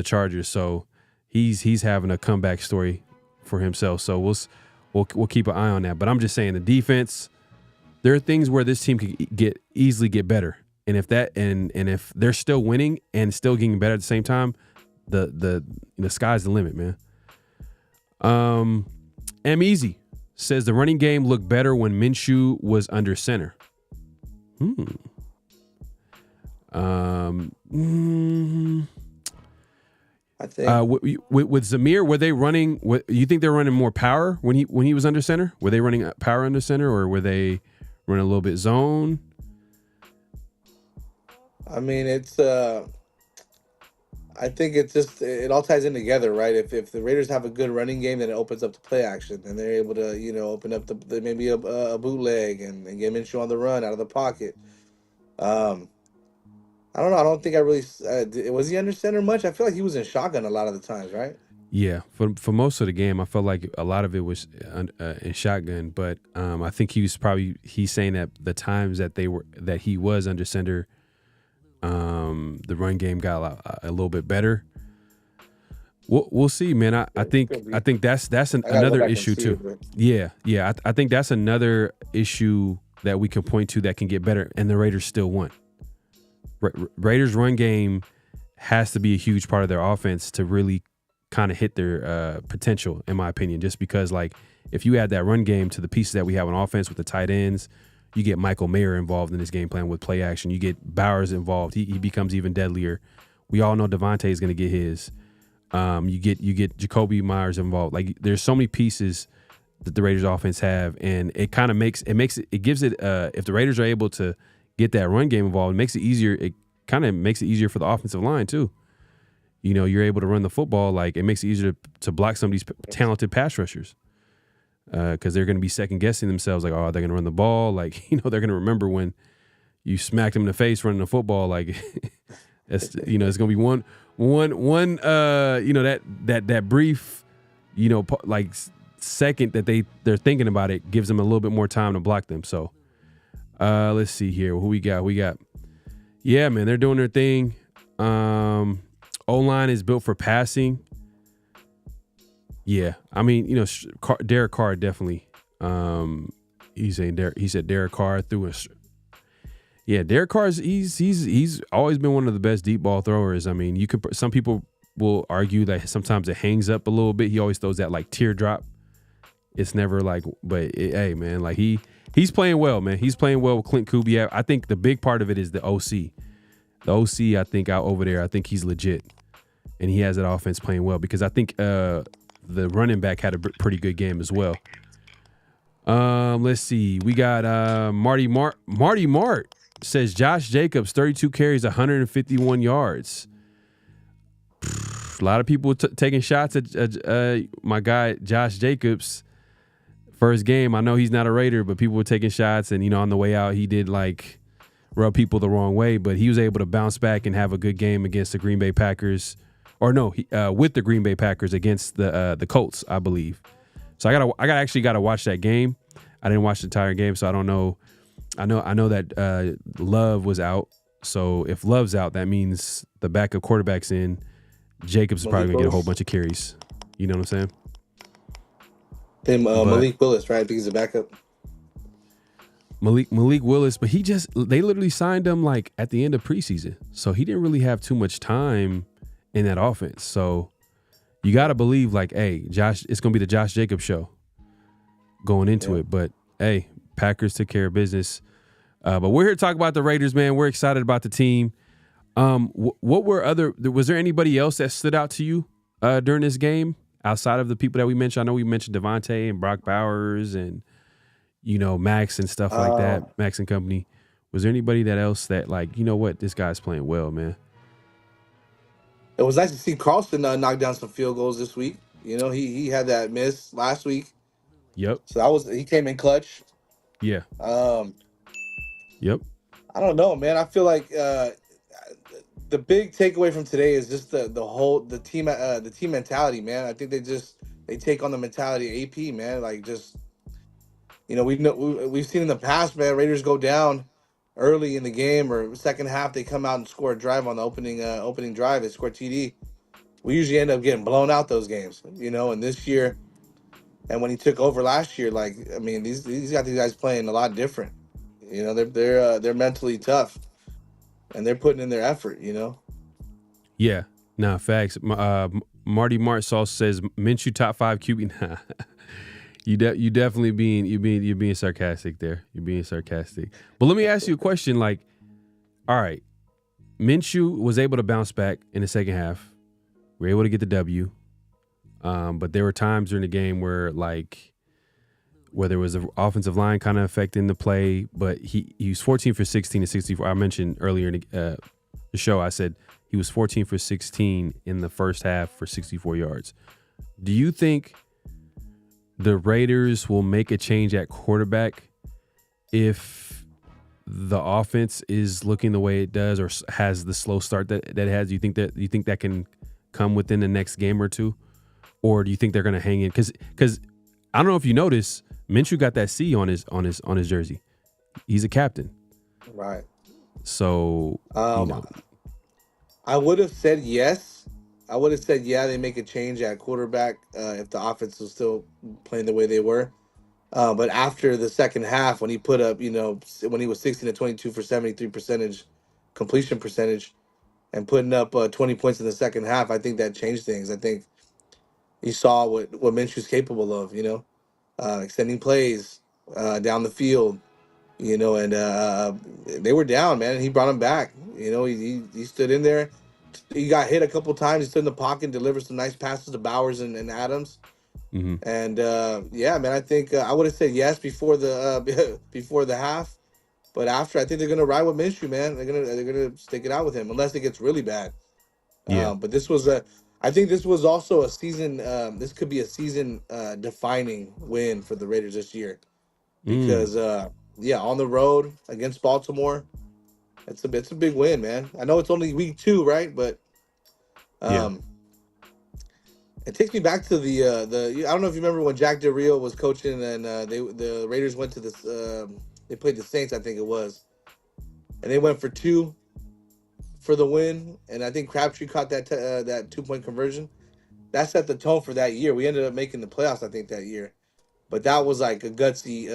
B: Chargers. So he's having a comeback story for himself. So we'll keep an eye on that. But I'm just saying, the defense, there are things where this team could easily get better. And if if they're still winning and still getting better at the same time, the sky's the limit, man. M Easy says the running game looked better when Minshew was under center.
F: I think
B: with Zamir, were they running? You think they're running more power when he was under center? Were they running power under center, or were they running a little bit zone?
F: I mean, it's I think it's just, it all ties in together, right? If the Raiders have a good running game, then it opens up the play action, and they're able to open up the maybe a bootleg and get Minshew on the run out of the pocket. I don't know. I don't think I really was he under center much. I feel like he was in shotgun a lot of the times, right?
B: Yeah, for most of the game, I felt like a lot of it was in shotgun. But I think he's saying that the times that he was under center, the run game got a little bit better. We'll see, man. I think that's another issue too. Yeah. I think that's another issue that we can point to that can get better, and the Raiders still won. Raiders' run game has to be a huge part of their offense to really kind of hit their potential, in my opinion. Just because, like, if you add that run game to the pieces that we have on offense with the tight ends, you get Michael Mayer involved in this game plan with play action. You get Bowers involved. He becomes even deadlier. We all know Devontae is going to get his. You get Jacoby Myers involved. Like, there's so many pieces that the Raiders offense have, and it kind of gives it if the Raiders are able to get that run game involved, it makes it easier. It kind of makes it easier for the offensive line too. You're able to run the football. Like, it makes it easier to block some of these talented pass rushers, because they're going to be second guessing themselves. Like, oh, they're going to run the ball. Like, they're going to remember when you smacked them in the face running the football. Like, it's going to be one that brief, like second that they're thinking about it gives them a little bit more time to block them. So let's see here. Who we got? Yeah, man, they're doing their thing. O-line is built for passing. Yeah, I mean, Derek Carr definitely. He said Derek Carr threw a. Yeah, Derek Carr's he's always been one of the best deep ball throwers. I mean, some people will argue that sometimes it hangs up a little bit. He always throws that like teardrop. It's never like, hey man, like he's playing well, man. He's playing well with Clint Kubiak. I think the big part of it is the OC. The OC, I think, out over there, I think he's legit, and he has that offense playing well, because I think the running back had a pretty good game as well. Let's see. We got Marty Mart says Josh Jacobs, 32 carries, 151 yards. A lot of people taking shots at my guy Josh Jacobs. First game, I know he's not a Raider, but people were taking shots, and on the way out, he did like rub people the wrong way. But he was able to bounce back and have a good game against the Green Bay Packers, with the Green Bay Packers against the Colts, I believe. So I actually got to watch that game. I didn't watch the entire game, so I don't know. I know that Love was out. So if Love's out, that means the backup quarterback's in. Jacobs is probably gonna get a whole bunch of carries. You know what I'm saying?
F: Malik Willis, right? Because he's a backup.
B: Malik Willis, but they literally signed him like at the end of preseason, so he didn't really have too much time in that offense. So you got to believe, like, hey, it's gonna be the Josh Jacobs show going into it. But hey, Packers took care of business. But we're here to talk about the Raiders, man. We're excited about the team. Was there anybody else that stood out to you during this game outside of the people that we mentioned? I know we mentioned Devontae and Brock Bowers and Max and stuff like that, Max and company. Was there anybody that else that like, you know what, this guy's playing well, man?
F: It was nice to see Carlson knock down some field goals this week. You know, he had that miss last week.
B: Yep.
F: So he came in clutch.
B: Yeah. Yep.
F: I don't know, man. I feel like the big takeaway from today is just the team mentality, man. I think they take on the mentality of AP, man. Like just, you know, we've seen in the past, man, Raiders go down early in the game or second half, they come out and score a drive on the opening drive. They score TD. We usually end up getting blown out those games, you know. And this year, and when he took over last year, like, I mean, these guys playing a lot different. You know, they're mentally tough, and they're putting in their effort. You know.
B: Yeah. Nah, facts. Marty Martsall says Minshew top 5 QB. Nah. You definitely you're being sarcastic there. You're being sarcastic. But let me ask you a question. Like, all right, Minshew was able to bounce back in the second half. We were able to get the W. But there were times during the game where there was an offensive line kind of affecting the play. But he was 14 for 16 and 64. I mentioned earlier in the show, I said he was 14 for 16 in the first half for 64 yards. Do you think the Raiders will make a change at quarterback if the offense is looking the way it does or has the slow start that it has? Do you think that can come within the next game or two? Or do you think they're going to hang in? Because I don't know if you notice, Minshew got that C on his jersey. He's a captain.
F: Right.
B: So, you know.
F: I would have said yes. I would have said, yeah, they make a change at quarterback if the offense was still playing the way they were. But after the second half, when he put up, you know, when he was 16 to 22 for 73% completion percentage and putting up 20 points in the second half, I think that changed things. I think he saw what Minshew's capable of, you know, extending plays down the field, you know, and they were down, man. And he brought them back. You know, he stood in there. He got hit a couple times. He stood in the pocket and delivered some nice passes to Bowers and Adams.
B: Mm-hmm.
F: And yeah, man, I think I would have said yes before the half, but after, I think they're gonna ride with Minshew, man. They're gonna stick it out with him unless it gets really bad.
B: Yeah.
F: But I think this was also a season. This could be a season defining win for the Raiders this year because yeah, on the road against Baltimore. It's a big win, man. I know it's only week 2, right? But it takes me back to the I don't know if you remember when Jack Del Rio was coaching and the Raiders went to this they played the Saints, I think it was, and they went for 2 for the win, and I think Crabtree caught that 2-point conversion. That set the tone for that year. We ended up making the playoffs, I think, that year, but that was like a gutsy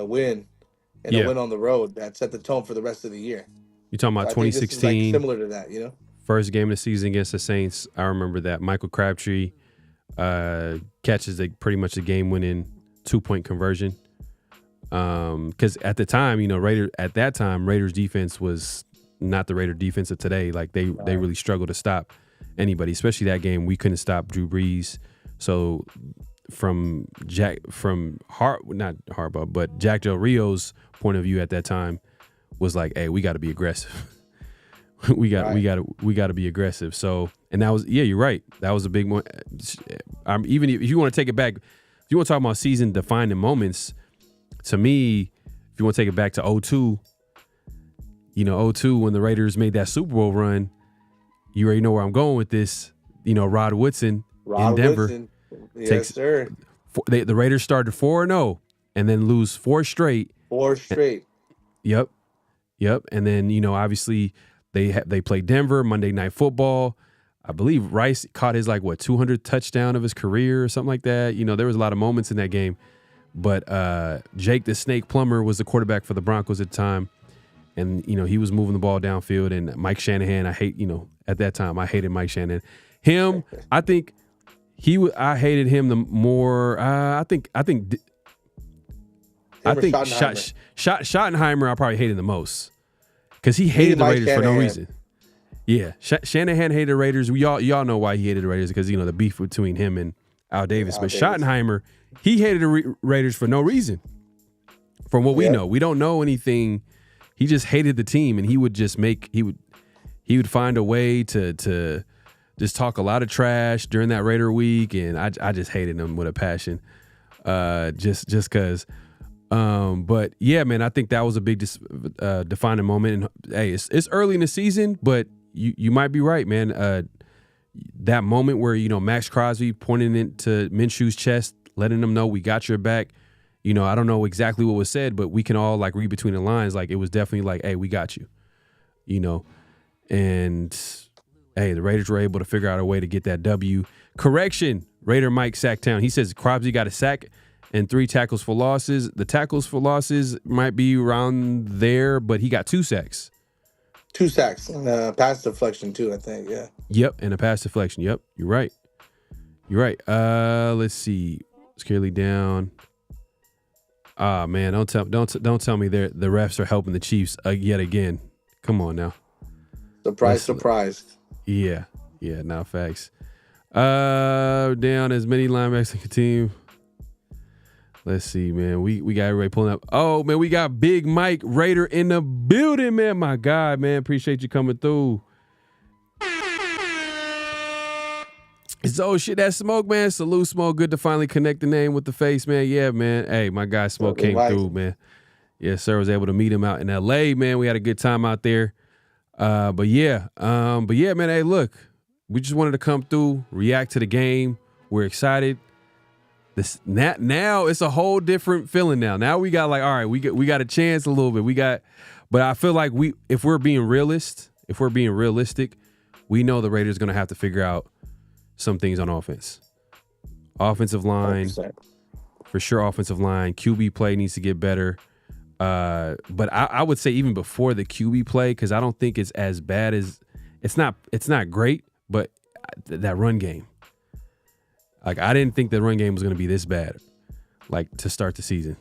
F: win. And a win on the road that set the tone for the rest of the year.
B: You're talking about
F: so
B: 2016,
F: similar to that, you know?
B: First game of the season against the Saints. I remember that. Michael Crabtree catches pretty much a game-winning 2-point conversion. Because at the time, you know, Raiders defense was not the Raider defense of today. Like they really struggled to stop anybody, especially that game. We couldn't stop Drew Brees. So Jack Del Rio's point of view at that time was like, hey, we got to be aggressive. we got to be aggressive. So, and that was, yeah, you're right. That was a big one. Even if you want to take it back, if you want to talk about season defining moments, to me, if you want to take it back to 2002, you know, 2002 when the Raiders made that Super Bowl run, you already know where I'm going with this. You know, Rod Woodson in Denver.
F: Yes, sir.
B: The Raiders started 4-0 and then lose 4 straight.
F: 4 straight.
B: Yep. And then, you know, obviously they played Denver Monday Night Football. I believe Rice caught his 200th touchdown of his career or something like that. You know, there was a lot of moments in that game. But Jake the Snake Plummer was the quarterback for the Broncos at the time. And, you know, he was moving the ball downfield. And Mike Shanahan, at that time, I hated Mike Shanahan. Him, I think I hated him the more. I think Schottenheimer I probably hated the most because he hated the Raiders for no reason. Yeah, Shanahan hated the Raiders. Y'all know why he hated the Raiders because, you know, the beef between him and Al Davis. But Schottenheimer, he hated the Raiders for no reason. From what we know, we don't know anything. He just hated the team, and he would find a way to just talk a lot of trash during that Raider week, and I just hated him with a passion, just because. But yeah, man, I think that was a big defining moment. And hey, it's early in the season, but you might be right, man. That moment where Maxx Crosby pointing into Minshew's chest, letting him know we got your back. I don't know exactly what was said, but we can all like read between the lines. Like it was definitely like, hey, we got you. And hey, the Raiders were able to figure out a way to get that W. Correction, Raider Mike Sacktown. He says Crosby got a sack and 3 tackles for losses. The tackles for losses might be around there, but he got 2 sacks.
F: 2 sacks and pass deflection too, I think. Yeah.
B: Yep, and a pass deflection. Yep, you're right. Let's see. Scarily down. Ah, man, don't tell me the refs are helping the Chiefs yet again. Come on now.
F: Surprise.
B: Yeah, now facts. Down as many linebackers as a team. Let's see, man. We got everybody pulling up. Oh, man, we got Big Mike Raider in the building, man. My God, man. Appreciate you coming through. Oh, shit, that Smoke, man. Salute, Smoke. Good to finally connect the name with the face, man. Yeah, man. Hey, my guy Smoke came through, man. Yes, sir. Was able to meet him out in L.A., man. We had a good time out there. But yeah, man. Hey, look, we just wanted to come through, react to the game. We're excited. Now it's a whole different feeling now. Now we got like, all right, we got a chance a little bit. But I feel like if we're being realistic, we know the Raiders are going to have to figure out some things on offense. Offensive line, 100%. For sure. Offensive line, QB play needs to get better. But I would say even before the QB play, because I don't think it's as bad as it's not great, but that run game. Like I didn't think the run game was going to be this bad, like to start the season.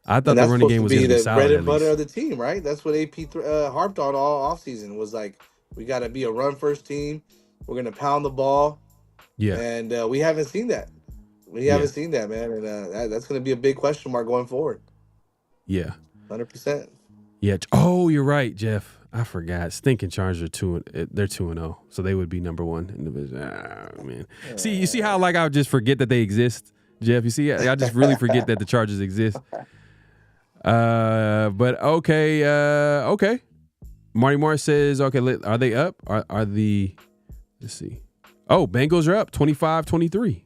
B: I thought the running game was going to be solid.
F: Bread and butter of the team, right? That's what AP harped on all offseason was like, we got to be a run first team. We're going to pound the ball.
B: Yeah.
F: And we haven't seen that. We haven't seen that, man. And that's going to be a big question mark going forward.
B: Yeah.
F: 100%.
B: Yeah. Oh, you're right, Jeff. I forgot. Stinking Chargers they're 2-0, so they would be number 1 in the division. Ah, man. See, you see how like I would just forget that they exist, Jeff. You see, I just really forget that the Chargers exist. But okay. Marty Morris says, okay, are they up? Are the? Let's see. Oh, Bengals are up 25-23.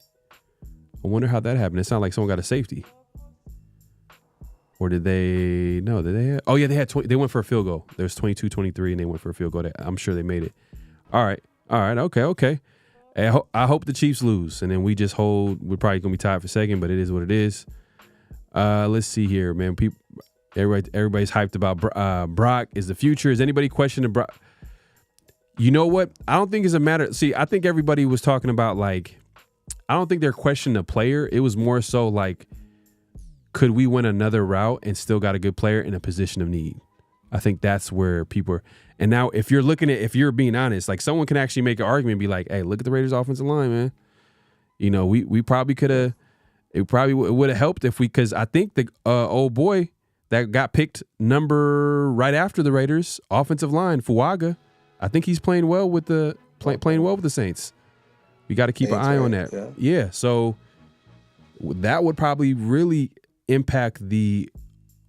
B: I wonder how that happened. It sounded like someone got a safety. Or did they? No, did they? Oh yeah, they had 20. They went for a field goal. There's 22-23, and they went for a field goal. I'm sure they made it. All right. Okay. I hope the Chiefs lose, and then we just hold. We're probably gonna be tied for second, but it is what it is. Let's see here, man. Everybody's hyped about Brock is the future. Is anybody questioning Brock? You know what? I don't think it's a matter. See, I think everybody was talking about like. I don't think they're questioning the player. It was more so like. Could we win another route and still got a good player in a position of need? I think that's where people are. And now if you're being honest, like someone can actually make an argument and be like, hey, look at the Raiders offensive line, man. We probably could have, it probably would have helped if because I think the old boy that got picked number right after the Raiders offensive line, Fuaga, I think he's playing well with the Saints. We got to keep an eye on that. Yeah. So that would probably really impact the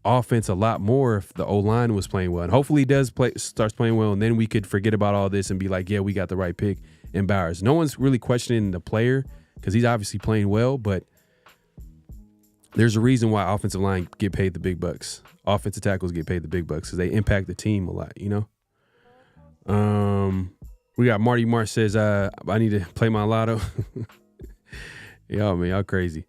B: offense a lot more if the O-line was playing well. And hopefully he starts playing well, and then we could forget about all this and be like, yeah, we got the right pick in Bowers. No one's really questioning the player because he's obviously playing well, but there's a reason why offensive line get paid the big bucks. Offensive tackles get paid the big bucks because they impact the team a lot, We got Marty Marsh says, I need to play my lotto. Yo, man, y'all crazy.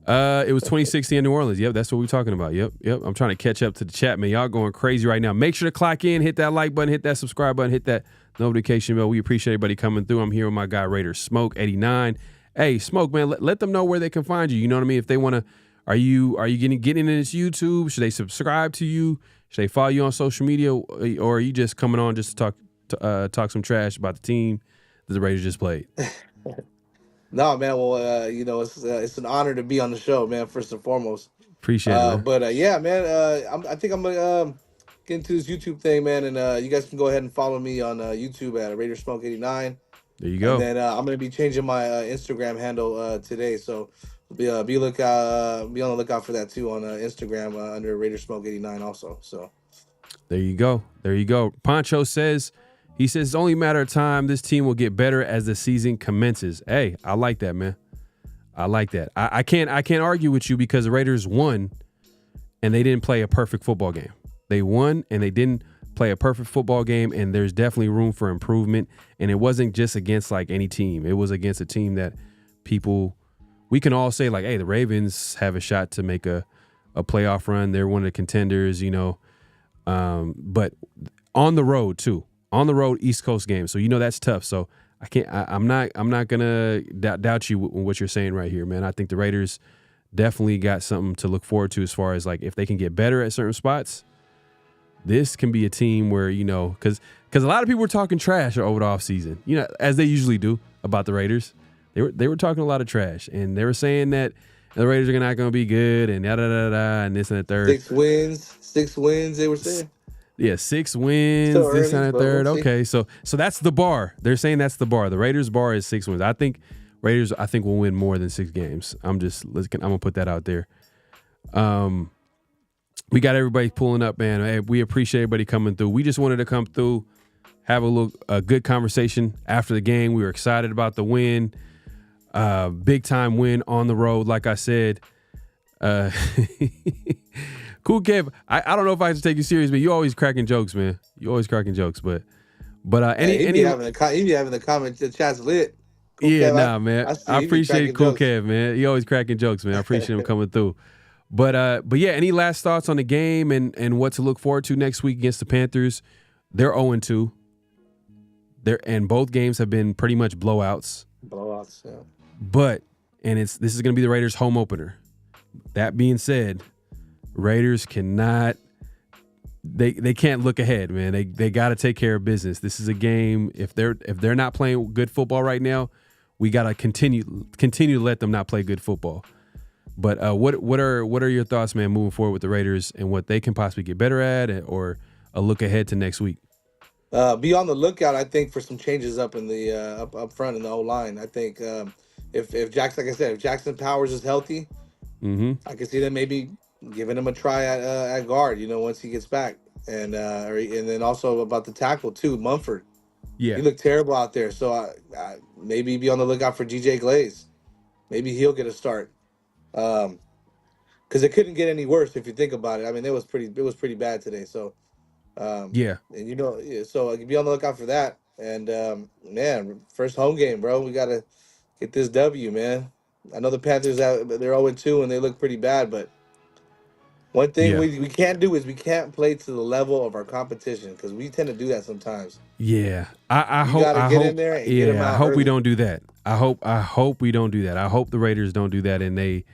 B: It was 2016 in New Orleans. Yep, that's what we're talking about. Yep. I'm trying to catch up to the chat, man. Y'all going crazy right now. Make sure to clock in, hit that like button, hit that subscribe button, hit that notification bell. We appreciate everybody coming through. I'm here with my guy Raider Smoke 89. Hey, Smoke, man, let them know where they can find you. You know what I mean? If they want to, are you getting in this YouTube? Should they subscribe to you? Should they follow you on social media, or are you just coming on just to talk some trash about the team that the Raiders just played?
F: No, man. Well, it's an honor to be on the show, man. First and foremost,
B: Appreciate it, man.
F: But yeah, man, I think I'm gonna get into this YouTube thing, man, and you guys can go ahead and follow me on YouTube at RaidersSmoke89.
B: There you go.
F: And then I'm gonna be changing my Instagram handle today, so be on the lookout for that too on Instagram under RaidersSmoke89 also. So
B: there you go. There you go. Poncho says, he says it's only a matter of time. This team will get better as the season commences. Hey, I like that, man. I like that. I can't argue with you because the Raiders won and they didn't play a perfect football game. They won and they didn't play a perfect football game, and there's definitely room for improvement. And it wasn't just against like any team. It was against a team that we can all say like, hey, the Ravens have a shot to make a playoff run. They're one of the contenders, you know. But on the road too. On the road, East Coast game. So that's tough. So I'm not gonna doubt you in what you're saying right here, man. I think the Raiders definitely got something to look forward to as far as like if they can get better at certain spots. This can be a team where, because a lot of people were talking trash over the offseason, as they usually do about the Raiders. They were talking a lot of trash, and they were saying that the Raiders are not going to be good and and this and the third.
F: 6 wins, they were saying.
B: Yeah, 6 wins, this and the third. Okay, so that's the bar. They're saying that's the bar. The Raiders' bar is 6 wins. I think Raiders will win more than 6 games. I'm gonna put that out there. We got everybody pulling up, man. Hey, we appreciate everybody coming through. We just wanted to come through, have a good conversation after the game. We were excited about the win, big time win on the road. Like I said, cool Kev. I don't know if I have to take you serious, but you always cracking jokes, man. You always cracking jokes, but he be having
F: the comment, the chat's lit.
B: Cool yeah, Kev, man. I appreciate Cool Kev, man. He always cracking jokes, man. I appreciate him coming through. But yeah, any last thoughts on the game and what to look forward to next week against the Panthers? They're 0-2. And both games have been pretty much blowouts.
F: Yeah.
B: But this is going to be the Raiders' home opener. That being said, Raiders cannot. They can't look ahead, man. They got to take care of business. This is a game. If they're not playing good football right now, we got to continue to let them not play good football. But what are your thoughts, man, moving forward with the Raiders and what they can possibly get better at, or a look ahead to next week?
F: Be on the lookout, I think, for some changes up in the up front in the O-line. I think if Jackson, like I said, if Jackson Powers is healthy, I can see them maybe giving him a try at guard. Once he gets back, and then also about the tackle too, Mumford.
B: Yeah,
F: he looked terrible out there. So I maybe be on the lookout for GJ Glaze. Maybe he'll get a start. Because it couldn't get any worse if you think about it. I mean, it was pretty bad today. So,
B: yeah,
F: and so be on the lookout for that. And man, first home game, bro. We gotta get this W, man. I know the Panthers they're 0-2 and they look pretty bad, but one thing we can't do is we can't play to the level of our competition because we tend to do that sometimes.
B: Yeah, I hope we don't do that. I hope we don't do that. I hope the Raiders don't do that and they,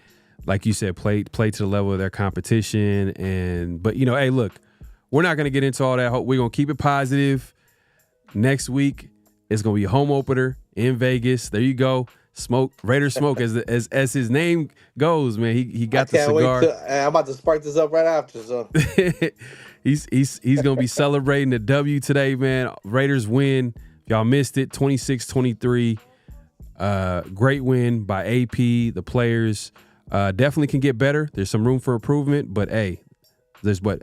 B: like you said, play to the level of their competition. But hey, look, we're not going to get into all that. We're going to keep it positive. Next week, it's going to be a home opener in Vegas. There you go. Raiders Smoke, as his name goes, man. He got the cigar.
F: I'm about to spark this up right after. So
B: he's going to be celebrating the W today, man. Raiders win. Y'all missed it, 26-23. Great win by AP. The players definitely can get better. There's some room for improvement, but hey,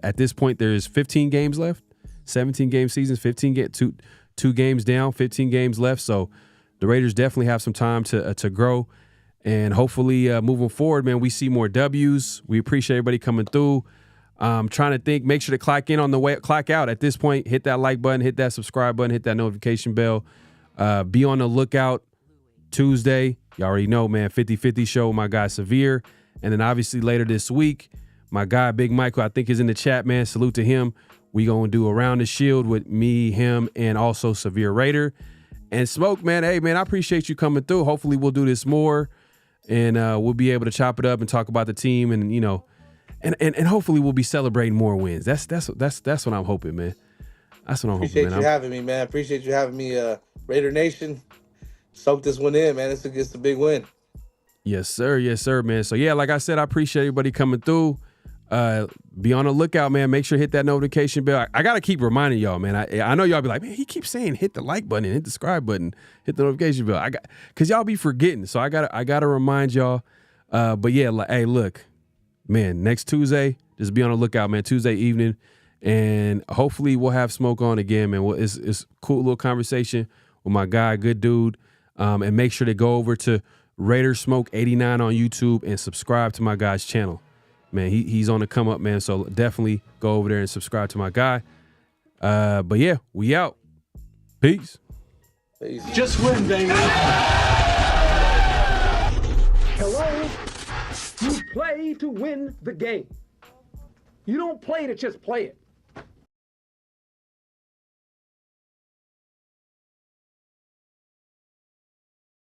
B: at this point there's 15 games left, 17 game seasons, 2 games down, 15 games left. So the Raiders definitely have some time to grow, and hopefully moving forward, man, we see more W's. We appreciate everybody coming through. Trying to think, make sure to clock in on the way, clock out at this point. Hit that like button, hit that subscribe button, hit that notification bell. Be on the lookout Tuesday. You already know, man, 50-50 show with my guy Severe. And then obviously later this week, my guy Big Michael, I think is in the chat, man. Salute to him. We going to do Around the Shield with me, him, and also Severe Raider. And Smoke, man, hey, man, I appreciate you coming through. Hopefully we'll do this more, and we'll be able to chop it up and talk about the team, and and hopefully we'll be celebrating more wins. That's what I'm hoping, man. That's what I'm hoping, man.
F: Appreciate you having me, man. Appreciate you having me, Raider Nation. Soak this one in, man. It's a big win.
B: Yes, sir. Yes, sir, man. So, yeah, like I said, I appreciate everybody coming through. Be on the lookout, man. Make sure to hit that notification bell. I got to keep reminding y'all, man. I know y'all be like, man, he keeps saying hit the like button and hit the subscribe button, hit the notification bell. Because y'all be forgetting. So I gotta remind y'all. But, yeah, hey, look, man, next Tuesday, just be on the lookout, man, Tuesday evening. And hopefully we'll have Smoke on again, man. It's a cool little conversation with my guy, good dude. And make sure to go over to Raider Smoke 89 on YouTube and subscribe to my guy's channel. Man, he's on the come up, man. So definitely go over there and subscribe to my guy. But yeah, we out. Peace.
C: Just win, baby.
H: Hello? You play to win the game. You don't play to just play it.